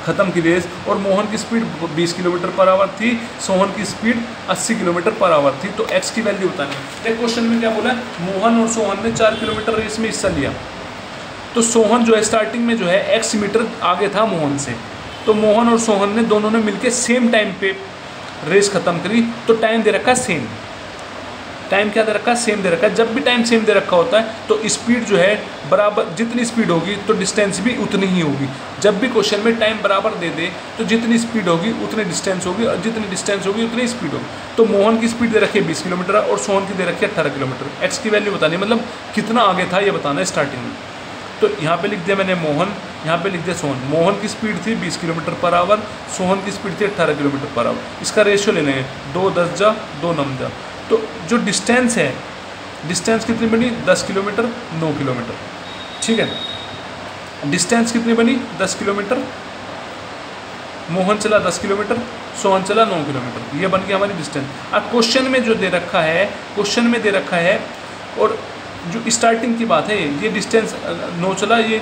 ख़त्म की रेस, और मोहन की स्पीड 20 किलोमीटर पर आवर थी, सोहन की स्पीड 80 किलोमीटर पर आवर थी। तो x की वैल्यू बतानी है। क्वेश्चन में क्या बोला है? मोहन और सोहन ने 4 किलोमीटर रेस में हिस्सा लिया। तो सोहन जो है स्टार्टिंग में जो है x मीटर आगे था मोहन से। तो मोहन और सोहन ने दोनों ने मिलकर सेम टाइम पे रेस ख़त्म करी। तो टाइम दे रखा है सेम। टाइम क्या दे रखा है? सेम दे रखा है। जब भी टाइम सेम दे रखा होता है तो स्पीड जो है बराबर, जितनी स्पीड होगी तो डिस्टेंस भी उतनी ही होगी। जब भी क्वेश्चन में टाइम बराबर दे दे तो जितनी स्पीड होगी उतनी डिस्टेंस होगी, और जितनी डिस्टेंस होगी उतनी स्पीड होगी। तो मोहन की स्पीड दे रखी है 20 किलोमीटर और सोहन की दे रखी है 18 किलोमीटर। एक्स की वैल्यू बतानी है, मतलब कितना आगे था ये बताना है स्टार्टिंग में। तो यहाँ पे लिख दिया मैंने मोहन, यहाँ पे लिख दिया सोहन। मोहन की स्पीड थी 20 किलोमीटर पर आवर, सोहन की स्पीड थी 18 किलोमीटर पर आवर। इसका रेशियो ले लेंगे, 2 10 जा 2 9 जा। तो जो डिस्टेंस है, डिस्टेंस कितनी बनी? 10 किलोमीटर 9 किलोमीटर। ठीक है, डिस्टेंस कितनी बनी? 10 किलोमीटर। मोहन चला 10 किलोमीटर, सोहन चला 9 किलोमीटर। ये बन गया हमारी डिस्टेंस। अब क्वेश्चन में जो दे रखा है, क्वेश्चन में दे रखा है, और जो स्टार्टिंग की बात है, ये डिस्टेंस 9 चला, ये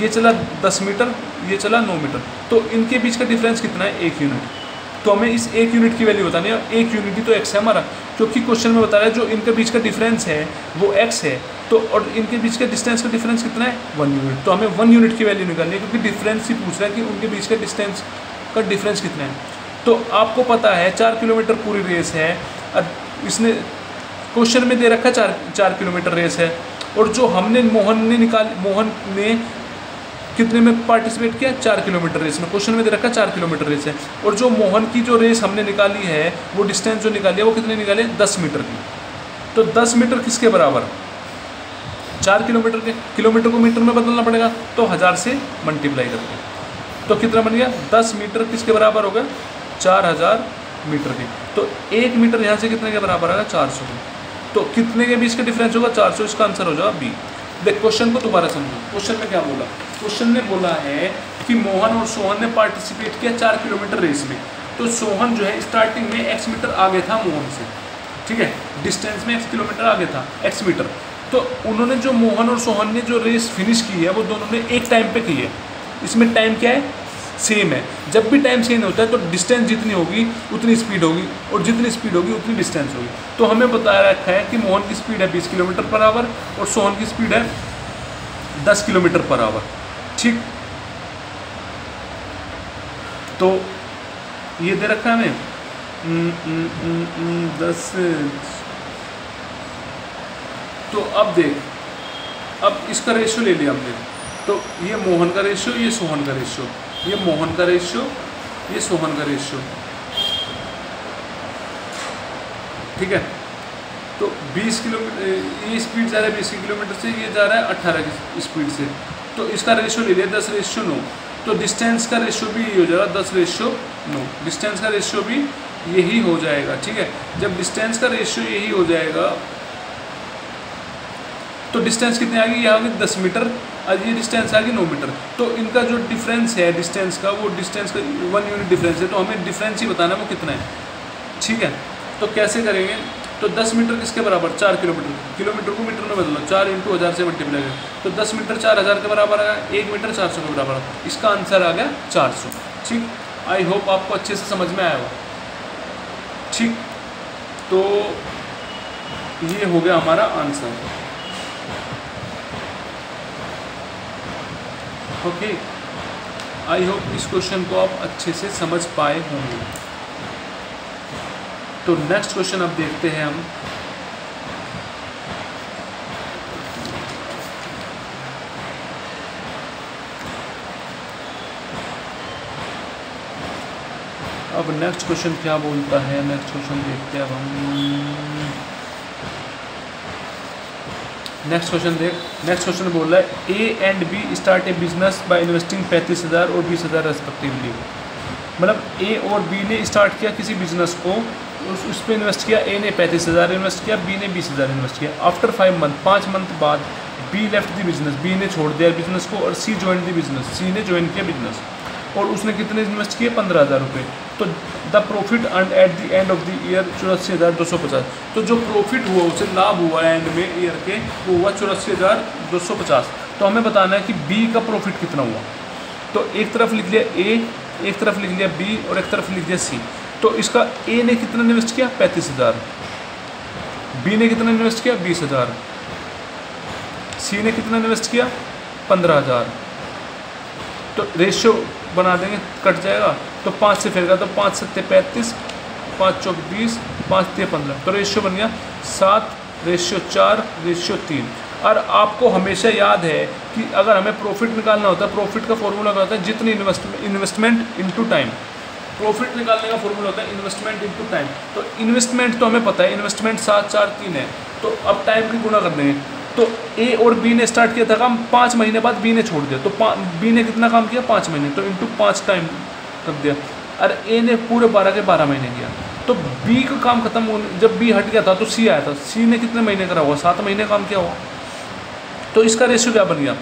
चला 10 मीटर, ये चला 9 मीटर। तो इनके बीच का डिफरेंस कितना है? 1 यूनिट। तो हमें इस 1 यूनिट की वैल्यू बतानी है। 1 यूनिट ही तो x है हमारा, क्योंकि क्वेश्चन में बता रहा है जो इनके बीच का डिफरेंस है वो x है। तो और इनके बीच का डिस्टेंस का डिफरेंस कितना है? 1 यूनिट। तो हमें 1 यूनिट की वैल्यू निकालनी है, क्योंकि डिफरेंस ही पूछ रहा है कि उनके बीच का डिस्टेंस का डिफरेंस कितना है। तो आपको पता है 4 किलोमीटर पूरी रेस है। अब इसने क्वेश्चन में दे रखा 4 किलोमीटर रेस है, और जो हमने मोहन ने कितने में पार्टिसिपेट किया? 4 किलोमीटर रेस में। क्वेश्चन में दे रखा 4 किलोमीटर रेस है, और जो मोहन की जो रेस हमने निकाली है, वो डिस्टेंस जो निकाली है वो कितने निकाले? 10 मीटर की। तो 10 मीटर किसके बराबर? 4 किलोमीटर के। किलोमीटर को मीटर में बदलना पड़ेगा, तो 1000 से मल्टीप्लाई करके। तो कितना बन गया? 10 मीटर किसके बराबर होगा? 4000 मीटर के। तो 1 मीटर यहाँ से कितने के बराबर आएगा? 400 के। तो कितने के बीच का डिफरेंस होगा? 400। इसका आंसर हो जाएगा बी। देख क्वेश्चन को दोबारा समझो। क्वेश्चन में क्या बोला? क्वेश्चन ने बोला है कि मोहन और सोहन ने पार्टिसिपेट किया 4 किलोमीटर रेस में। तो सोहन जो है स्टार्टिंग में x मीटर आगे था मोहन से। ठीक है, डिस्टेंस में x किलोमीटर आगे था, x मीटर। तो उन्होंने जो मोहन और सोहन ने जो रेस फिनिश की है वो दोनों ने एक टाइम पे की है। इसमें टाइम क्या है? सेम है। जब भी टाइम सेम होता है तो डिस्टेंस जितनी होगी उतनी स्पीड होगी, और जितनी स्पीड होगी उतनी डिस्टेंस होगी। तो हमें बताया रखा है कि मोहन की स्पीड है 20 किलोमीटर पर आवर और सोहन की स्पीड है 10 किलोमीटर पर आवर। ठीक, तो ये दे रखा है हमें 10। तो अब देख, अब इसका रेशियो ले लिया हमने। तो ये मोहन का रेशियो, ये सोहन का रेशियो, ये मोहन का रेशियो, ये सोहन का रेशियो। ठीक है, तो 20 किलोमीटर ये स्पीड जा रहा है 20 किलोमीटर से, ये जा रहा है 18 की स्पीड से। तो इसका रेशियो ले लिया 10:9। तो डिस्टेंस का रेशियो भी यही हो जाएगा 10:9। डिस्टेंस का रेशियो भी यही हो जाएगा। ठीक है, जब डिस्टेंस का रेशियो यही हो जाएगा तो डिस्टेंस कितनी आ गई? ये आ गई 10 मीटर, और ये डिस्टेंस आ गई 9 मीटर। तो इनका जो डिफरेंस है डिस्टेंस का, वो डिस्टेंस का 1 यूनिट डिफरेंस है। तो हमें डिफरेंस ही बताना है वो कितना है। ठीक है, तो कैसे करेंगे? तो 10 मीटर किसके बराबर, 4 किलोमीटर, किलोमीटर को मीटर में बदलो, 4 × 1000 से मल्टीप्लाई करें तो 10 मीटर 4000 के बराबर आ गया, 1 मीटर 400 के बराबर। इसका आंसर आ गया 400। ठीक, आई होप आपको अच्छे से समझ में आया हो। ठीक, तो ये हो गया हमारा आंसर। ओके, आई होप इस क्वेश्चन को आप अच्छे से समझ पाए होंगे। तो नेक्स्ट क्वेश्चन अब देखते हैं हम। अब नेक्स्ट क्वेश्चन क्या बोलता है, नेक्स्ट क्वेश्चन देखते हैं अब हम। नेक्स्ट क्वेश्चन बोल रहा है A and B start a business by investing 35,000 और 20,000 रेस्पेक्टिवली। मतलब ए और बी ने स्टार्ट किया किसी बिजनेस को, उस पर इन्वेस्ट किया, ए ने 35,000 इन्वेस्ट किया, बी ने 20,000 इन्वेस्ट किया। आफ्टर 5 मंथ, 5 मंथ बाद B left the business, B ने छोड़ दिया बिजनेस को, और C join the business, C ने ज्वाइन किया बिजनेस, और उसने कितने इन्वेस्ट किए, 15,000 रुपये। तो the profit earn at the end of the year 84,250। तो जो प्रॉफिट हुआ, उसे लाभ हुआ एंड में ईयर के, वो हुआ 84,250। तो हमें बताना है कि बी का प्रॉफिट कितना हुआ। तो एक तरफ लिख लिया ए, एक तरफ लिख लिया बी, और एक तरफ लिख दिया सी। तो इसका ए ने कितना इन्वेस्ट किया, 35,000, बी ने कितना इन्वेस्ट किया, 20,000, सी ने कितना इन्वेस्ट किया, 15,000। तो रेशियो बना देंगे, कट जाएगा, तो 5 से फेर तो 5 × 7 = 35, 5 × 4 = 20, 5 × 3 = 15। तो रेशियो बन गया 7:4:3। और आपको हमेशा याद है कि अगर हमें प्रॉफिट निकालना होता है, प्रॉफिट का फॉर्मूला क्या होता है, जितनी इन्वेस्टमेंट इनटू टाइम। प्रॉफिट निकालने का फॉर्मूला होता है इन्वेस्टमेंट इनटू टाइम। तो इन्वेस्टमेंट तो हमें पता है, इन्वेस्टमेंट 7, 4, 3 है। तो अब टाइम की गुणा कर देंगे। तो ए और बी ने स्टार्ट किया था काम, 5 महीने बाद बी ने छोड़ दिया, तो बी ने कितना काम किया, 5 महीने, तो इंटू 5 टाइम कर दिया। और ए ने पूरे 12 के 12 महीने किया। तो बी का काम खत्म होने, जब बी हट गया था तो सी आया था, सी ने कितने महीने करा हुआ, 7 महीने काम किया हुआ। तो इसका रेशियो क्या बन गया,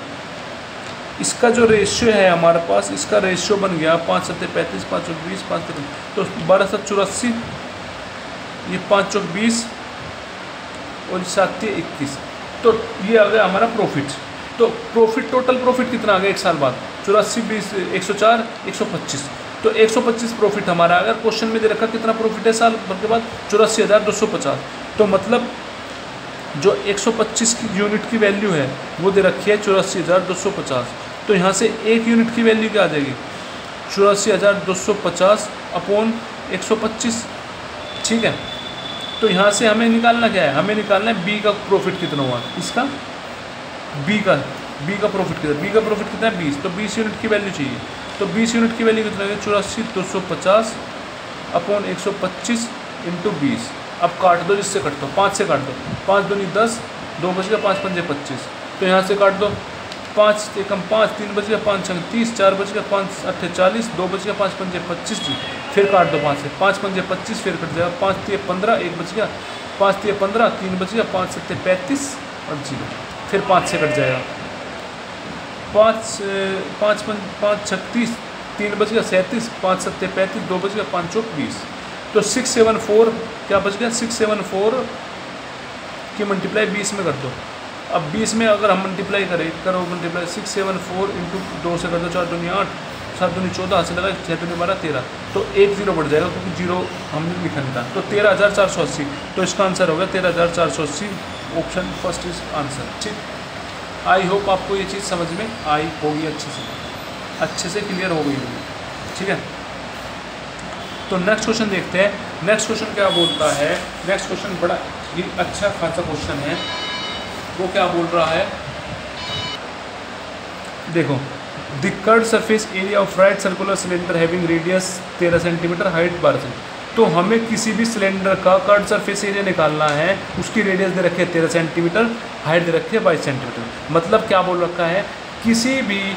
इसका जो रेशियो है हमारे पास, इसका रेशियो बन गया 5 × 7 = 35, 5 × 20, 5 × 3, तो 12 × 7 = 84, ये 5 × 20 और 7 × 21। तो ये आ गया हमारा प्रॉफिट। तो प्रॉफिट, टोटल प्रॉफिट कितना आ गया 1 साल बाद, 84, 20, 104, 125। तो 125 प्रॉफिट हमारा अगर क्वेश्चन में दे रखा कितना प्रॉफिट है साल भर के बाद, 84,250। तो मतलब जो 125 की यूनिट की वैल्यू है वो दे रखी है 84,250। तो यहाँ से एक यूनिट की वैल्यू क्या आ जाएगी, 84,250 अपॉन 125। ठीक है, तो यहाँ से हमें निकालना क्या है, हमें निकालना है बी का प्रॉफिट कितना हुआ, इसका बी का प्रॉफिट कितना, बी का प्रॉफिट कितना है 20। तो 20 यूनिट की वैल्यू चाहिए। तो 20 यूनिट की वैल्यू कितना है, 84,250 अपॉन 125 × 20। अब काट दो, जिससे कट दो, 5 से काट दो, 5 दूनी 10, 2 बच गया, 5 × 5 = 25। तो यहाँ से काट दो, 5 से कम 5, 3 बच गया, 5 × 6 = 30, 4 बच गया, 5 × 8 = 40, 2 बच गया, 5 × 5 = 25। फिर काट दो 5 से, 5 × 5 = 25, फिर कट जाएगा, 5 × 3 = 15, 1 बच गया, 5 × 3 = 15, 3 बच गया, 5 × 7 = 35 और 0। फिर 5 से कट जाएगा, 5 × 5 = 36, 3 बच गया, 37, 5 × 7 = 35, 2 बच गया, 5 × 4 = 20। तो 674 क्या बच गया, 674 की मल्टीप्लाई 20 में कर दो। अब 20 में अगर हम मल्टीप्लाई करो मल्टीप्लाई 674 × 2 से कर दो, 4 दूनी 8, 7 दूनी 14, हाथ से लगा, 6 दूनी 12, 13। तो 1 0 बढ़ जाएगा क्योंकि 0 हमने लिखा नहीं था। तो 13,480। तो इसका आंसर होगा 13,480। Option first is answer. ठीक, आई होप आपको ये चीज़ समझ में आई होगी, अच्छे से क्लियर हो गई होगी। ठीक है, तो नेक्स्ट क्वेश्चन देखते हैं। नेक्स्ट क्वेश्चन क्या बोलता है, नेक्स्ट क्वेश्चन बड़ा ही अच्छा खासा क्वेश्चन है। वो क्या बोल रहा है, देखो, the curved surface area of right circular cylinder having radius 13 centimetre, height 12 centimetre. तो हमें किसी भी सिलेंडर का कर्व्ड सरफेस एरिया निकालना है, उसकी रेडियस दे रखी है 13 सेंटीमीटर, हाइट दे रखी है 22 सेंटीमीटर। मतलब क्या बोल रखा है, किसी भी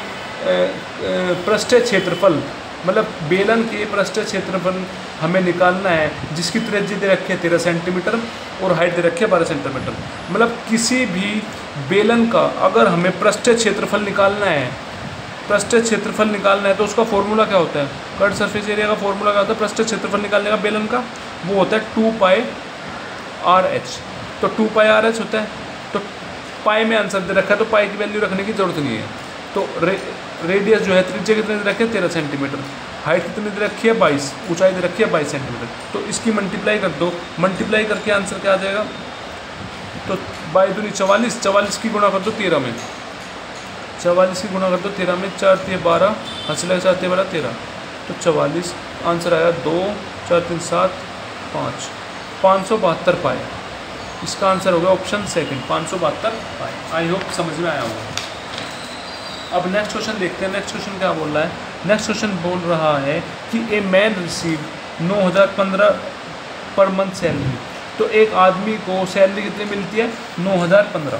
पृष्ठीय क्षेत्रफल, मतलब बेलन के पृष्ठीय क्षेत्रफल हमें निकालना है जिसकी त्रिज्या दे रखी है 13 सेंटीमीटर और हाइट दे रखी है 12 सेंटीमीटर। मतलब किसी भी बेलन का अगर हमें पृष्ठीय क्षेत्रफल निकालना है, तो उसका फॉर्मूला क्या होता है, कर्व्ड सरफेस एरिया का फॉर्मूला क्या होता है, पृष्ठीय क्षेत्रफल निकालने का बेलन का, वो होता है 2 पाई आर एच, तो 2 पाई आर एच होता है। तो पाई में आंसर दे रखा है तो पाई की वैल्यू रखने की जरूरत नहीं है। तो रेडियस जो है, त्रिज्या कितने दे रखे हैं 13 सेंटीमीटर, हाइट कितनी दे रखी है 22, ऊंचाई दे रखी है 22 सेंटीमीटर। तो इसकी मल्टीप्लाई कर दो, मल्टीप्लाई करके आंसर क्या आ जाएगा, तो 22 दूनी 44, 44 की गुणा कर दो 13 में, 44 की गुणा कर दो 13 में, 4 3 12, हंसला 4 3 12 13, तो 44 आंसर आया 2 4 3 7 5, 572 पाए। इसका आंसर होगा ऑप्शन सेकंड, 572 पाए। आई होप समझ में आया होगा। अब नेक्स्ट क्वेश्चन देखते हैं। नेक्स्ट क्वेश्चन क्या बोल रहा है, नेक्स्ट क्वेश्चन बोल रहा है कि a man receive 9015 per month salary. तो एक आदमी को सैलरी कितनी मिलती है 9015,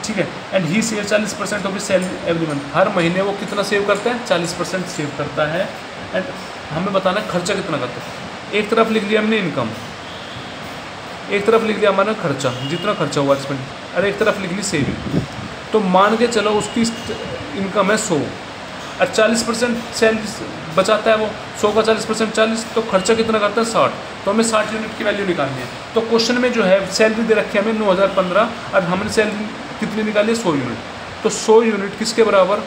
ठीक है। And he save 40% of his salary every month. हर महीने वो कितना सेव करता है 40% सेव करता है। एंड हमें बताना है खर्चा कितना करता है। एक तरफ लिख लिया हमने इनकम, एक तरफ लिख लिया हमारा खर्चा, जितना खर्चा हुआ स्पेंड, और एक तरफ लिख ली सेविंग। तो मान के चलो उसकी इनकम है 100 और 40% सैलरी बचाता है वो, 100 का 40% 40, तो खर्चा कितना करता है 60। तो हमें 60 यूनिट की वैल्यू निकालनी है। तो क्वेश्चन में जो है सैलरी दे रखी है हमें 9015 और हमने सैलरी कितनी निकाली है 100 यूनिट। तो 100 यूनिट किसके बराबर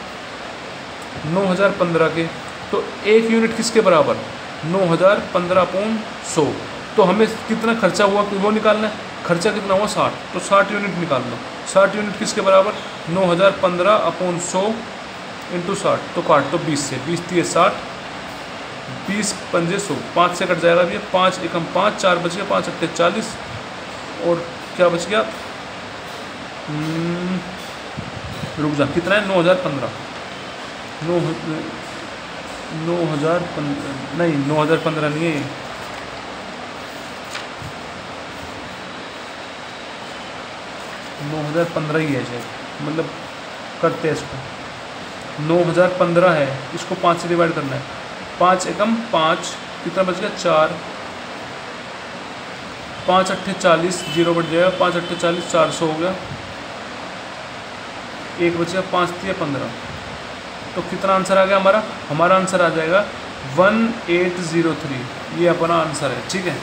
9015 के, तो 1 यूनिट किसके बराबर 9015 अपॉन 100। तो हमें कितना खर्चा हुआ वो निकालना है, खर्चा कितना हुआ 60, तो 60 यूनिट निकाल लो। 60 यूनिट किसके बराबर 9015 अपॉन 100 इंटू 60, तो काट तो 20 से, 20 3 60, 20 पंजे 100, 5 से कट जाएगा भैया, 5 एकम 5, 4 बच गया, 5 अट्ठे 40, और क्या बच गया, रुक जा, कितना है 9015, 9015 नहीं, 9015 नहीं है, 9015 ही है शायद, मतलब करते हैं इसको, 9015 है, इसको 5 से डिवाइड करना है, 5 एकम 5, कितना बच गया 4, 5 अट्ठे 40, 0 बच जाएगा, 5 अट्ठे 40, 400 हो गया, 1 बच गया, 5 3 15, तो कितना आंसर आ गया हमारा, हमारा आंसर आ जाएगा 1803, ये अपना आंसर है, ठीक है।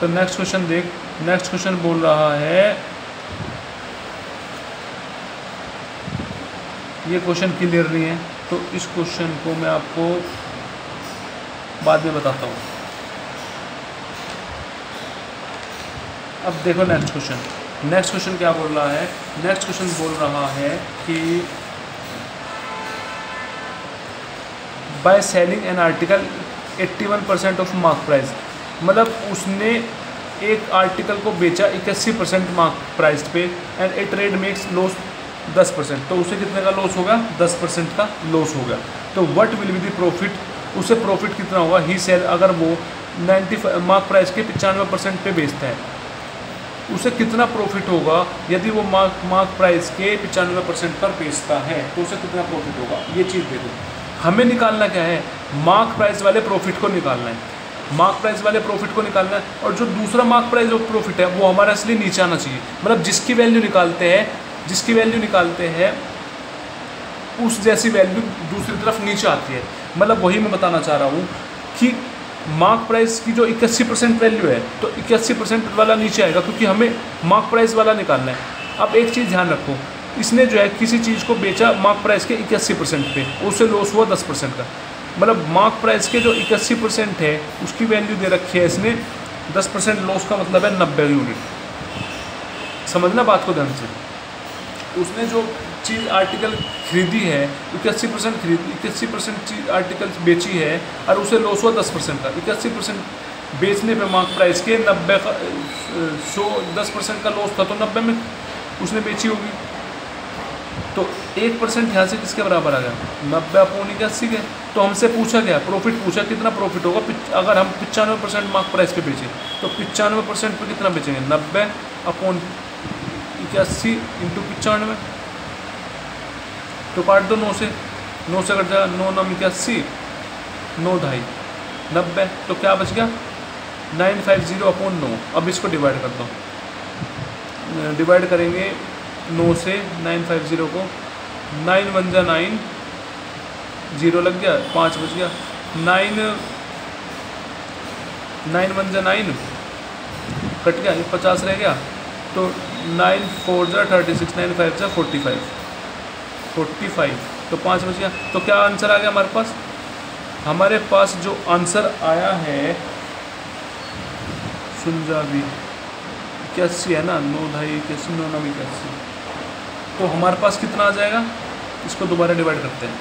तो नेक्स्ट क्वेश्चन देख, नेक्स्ट क्वेश्चन बोल रहा है, ये क्वेश्चन क्लियर नहीं है तो इस क्वेश्चन को मैं आपको बाद में बताता हूँ। अब देखो नेक्स्ट क्वेश्चन, नेक्स्ट क्वेश्चन क्या बोल रहा है, नेक्स्ट क्वेश्चन बोल रहा है कि by selling an article 81% of mark price, मतलब उसने एक आर्टिकल को बेचा 81% मार्क प्राइस पे and A trade makes loss 10%, तो उसे कितने का लॉस होगा 10% का लॉस होगा। तो what will be the profit, उसे प्रॉफिट कितना होगा, ही सेल, अगर वो 95 मार्क प्राइस के 95% पे बेचता है, उसे कितना प्रॉफिट होगा यदि वो मार्क प्राइस के 95% पर बेचता है, तो उसे कितना प्रॉफिट होगा। ये चीज़ देखो, हमें निकालना क्या है, मार्क प्राइस वाले प्रॉफिट को निकालना है, मार्क प्राइस वाले प्रॉफिट को निकालना है, और जो दूसरा मार्क प्राइस जो प्रॉफिट है वो हमारा इसलिए नीचे आना चाहिए, मतलब जिसकी वैल्यू निकालते हैं उस जैसी वैल्यू दूसरी तरफ नीचे आती है। मतलब वही मैं बताना चाह रहा हूँ कि मार्क प्राइस की जो 81% वैल्यू है तो 81% वाला नीचे आएगा, क्योंकि हमें मार्क प्राइस वाला निकालना है। अब एक चीज़ ध्यान रखो, इसने जो है किसी चीज़ को बेचा मार्क प्राइस के 81% पे, उसे लॉस हुआ 10% का, मतलब मार्क प्राइस के जो 81% है उसकी वैल्यू दे रखी है इसने 10% लॉस का मतलब है 90 यूनिट। समझना बात को ध्यान से, उसने जो चीज़ आर्टिकल खरीदी है 81% खरीदी, 81% चीज़ आर्टिकल बेची है और उसे लॉस हुआ 10% का। 81% बेचने पे मार्क प्राइस के 90 का 10% का लॉस था, तो 90 में उसने बेची होगी, तो 1% यहाँ से किसके बराबर आ गया 90 अपॉन 81 के। तो हमसे पूछा गया प्रॉफिट, पूछा कितना प्रॉफिट होगा अगर हम 95% मार्क प्राइस पे बेचें, तो 95% पे कितना बेचेंगे 90 अपॉन 81 इंटू 95, तो काट दो 9 से कट जाएगा, 9 9 81, 9 2.5 90, तो क्या बच गया 950 अपॉन 9। अब इसको डिवाइड कर दो, डिवाइड करेंगे 9 से 950 को, 9 1 जा 9, 0 लग गया, 5 बच गया, 9 1 जा 9 कट गया, ये 50 रह गया, तो 9 4 जा 36, 9 5 जा 45, तो 5 बच गया। तो क्या आंसर आ गया हमारे पास? हमारे पास जो आंसर आया है सुंजाबी 81 है ना, 9 ढाई 81, 9 9 81, तो हमारे पास कितना आ जाएगा? इसको दोबारा डिवाइड करते हैं,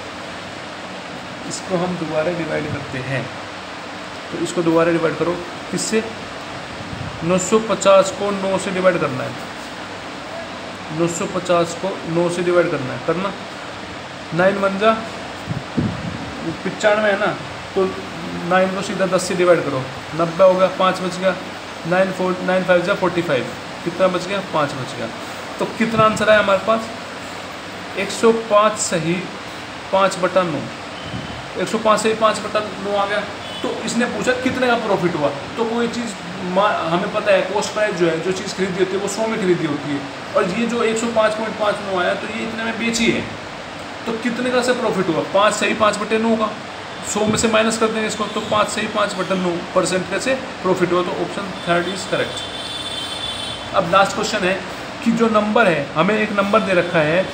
इसको हम दोबारा डिवाइड करते हैं, तो इसको दोबारा डिवाइड करो किससे? 950 को 9 से डिवाइड करना है, 950 को 9 से डिवाइड करना है, करना 9 1 जा 95 है ना, तो 9 को सीधा 10 से डिवाइड करो, 90 हो गया, 5 बच गया, 9 5 जा 45, कितना बच गया? 5 बच गया। तो कितना आंसर आया हमारे पास? 105 सही 5/9, 105 सही 5/9 आ गया। तो इसने पूछा कितने का प्रॉफिट हुआ, तो कोई चीज़ हमें पता है कॉस्ट प्राइस जो है, जो चीज़ खरीदी होती है वो 100 में खरीदी होती है, और ये जो 105.59 आया तो ये इतने में बेची है, तो कितने का से प्रॉफिट हुआ? 5 सही 5/9 का, 100 में से माइनस कर देंगे इसको, तो 5 सही 5/9% कैसे प्रॉफिट हुआ, तो ऑप्शन 3 इज करेक्ट। अब लास्ट क्वेश्चन है कि जो नंबर है, हमें एक नंबर दे रखा है,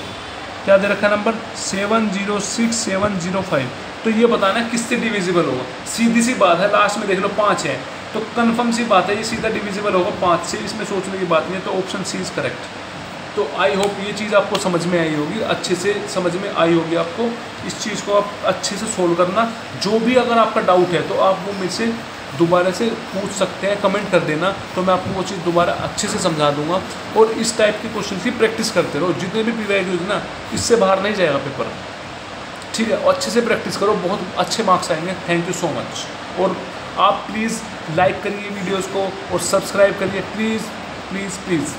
क्या दे रखा है नंबर? 706705, तो ये बताना है किससे डिविजिबल होगा। सीधी सी बात है, लास्ट में देख लो 5 है, तो कन्फर्म सी बात है ये सीधा डिविजिबल होगा 5 से, इसमें सोचने की बात नहीं है, तो ऑप्शन सी इज करेक्ट। तो आई होप ये चीज़ आपको समझ में आई होगी, अच्छे से समझ में आई होगी आपको। इस चीज़ को आप अच्छे से सोल्व करना, जो भी अगर आपका डाउट है तो आप वो मुझसे दोबारा से पूछ सकते हैं, कमेंट कर देना, तो मैं आपको वो चीज़ दोबारा अच्छे से समझा दूंगा। और इस टाइप के क्वेश्चन की प्रैक्टिस करते रहो, जितने भी PYQs ना, इससे बाहर नहीं जाएगा पेपर, ठीक है? और अच्छे से प्रैक्टिस करो, बहुत अच्छे मार्क्स आएंगे। Thank you so much. और आप प्लीज़ लाइक करिए वीडियोज़ को और सब्सक्राइब करिए, प्लीज़ प्लीज़ प्लीज़।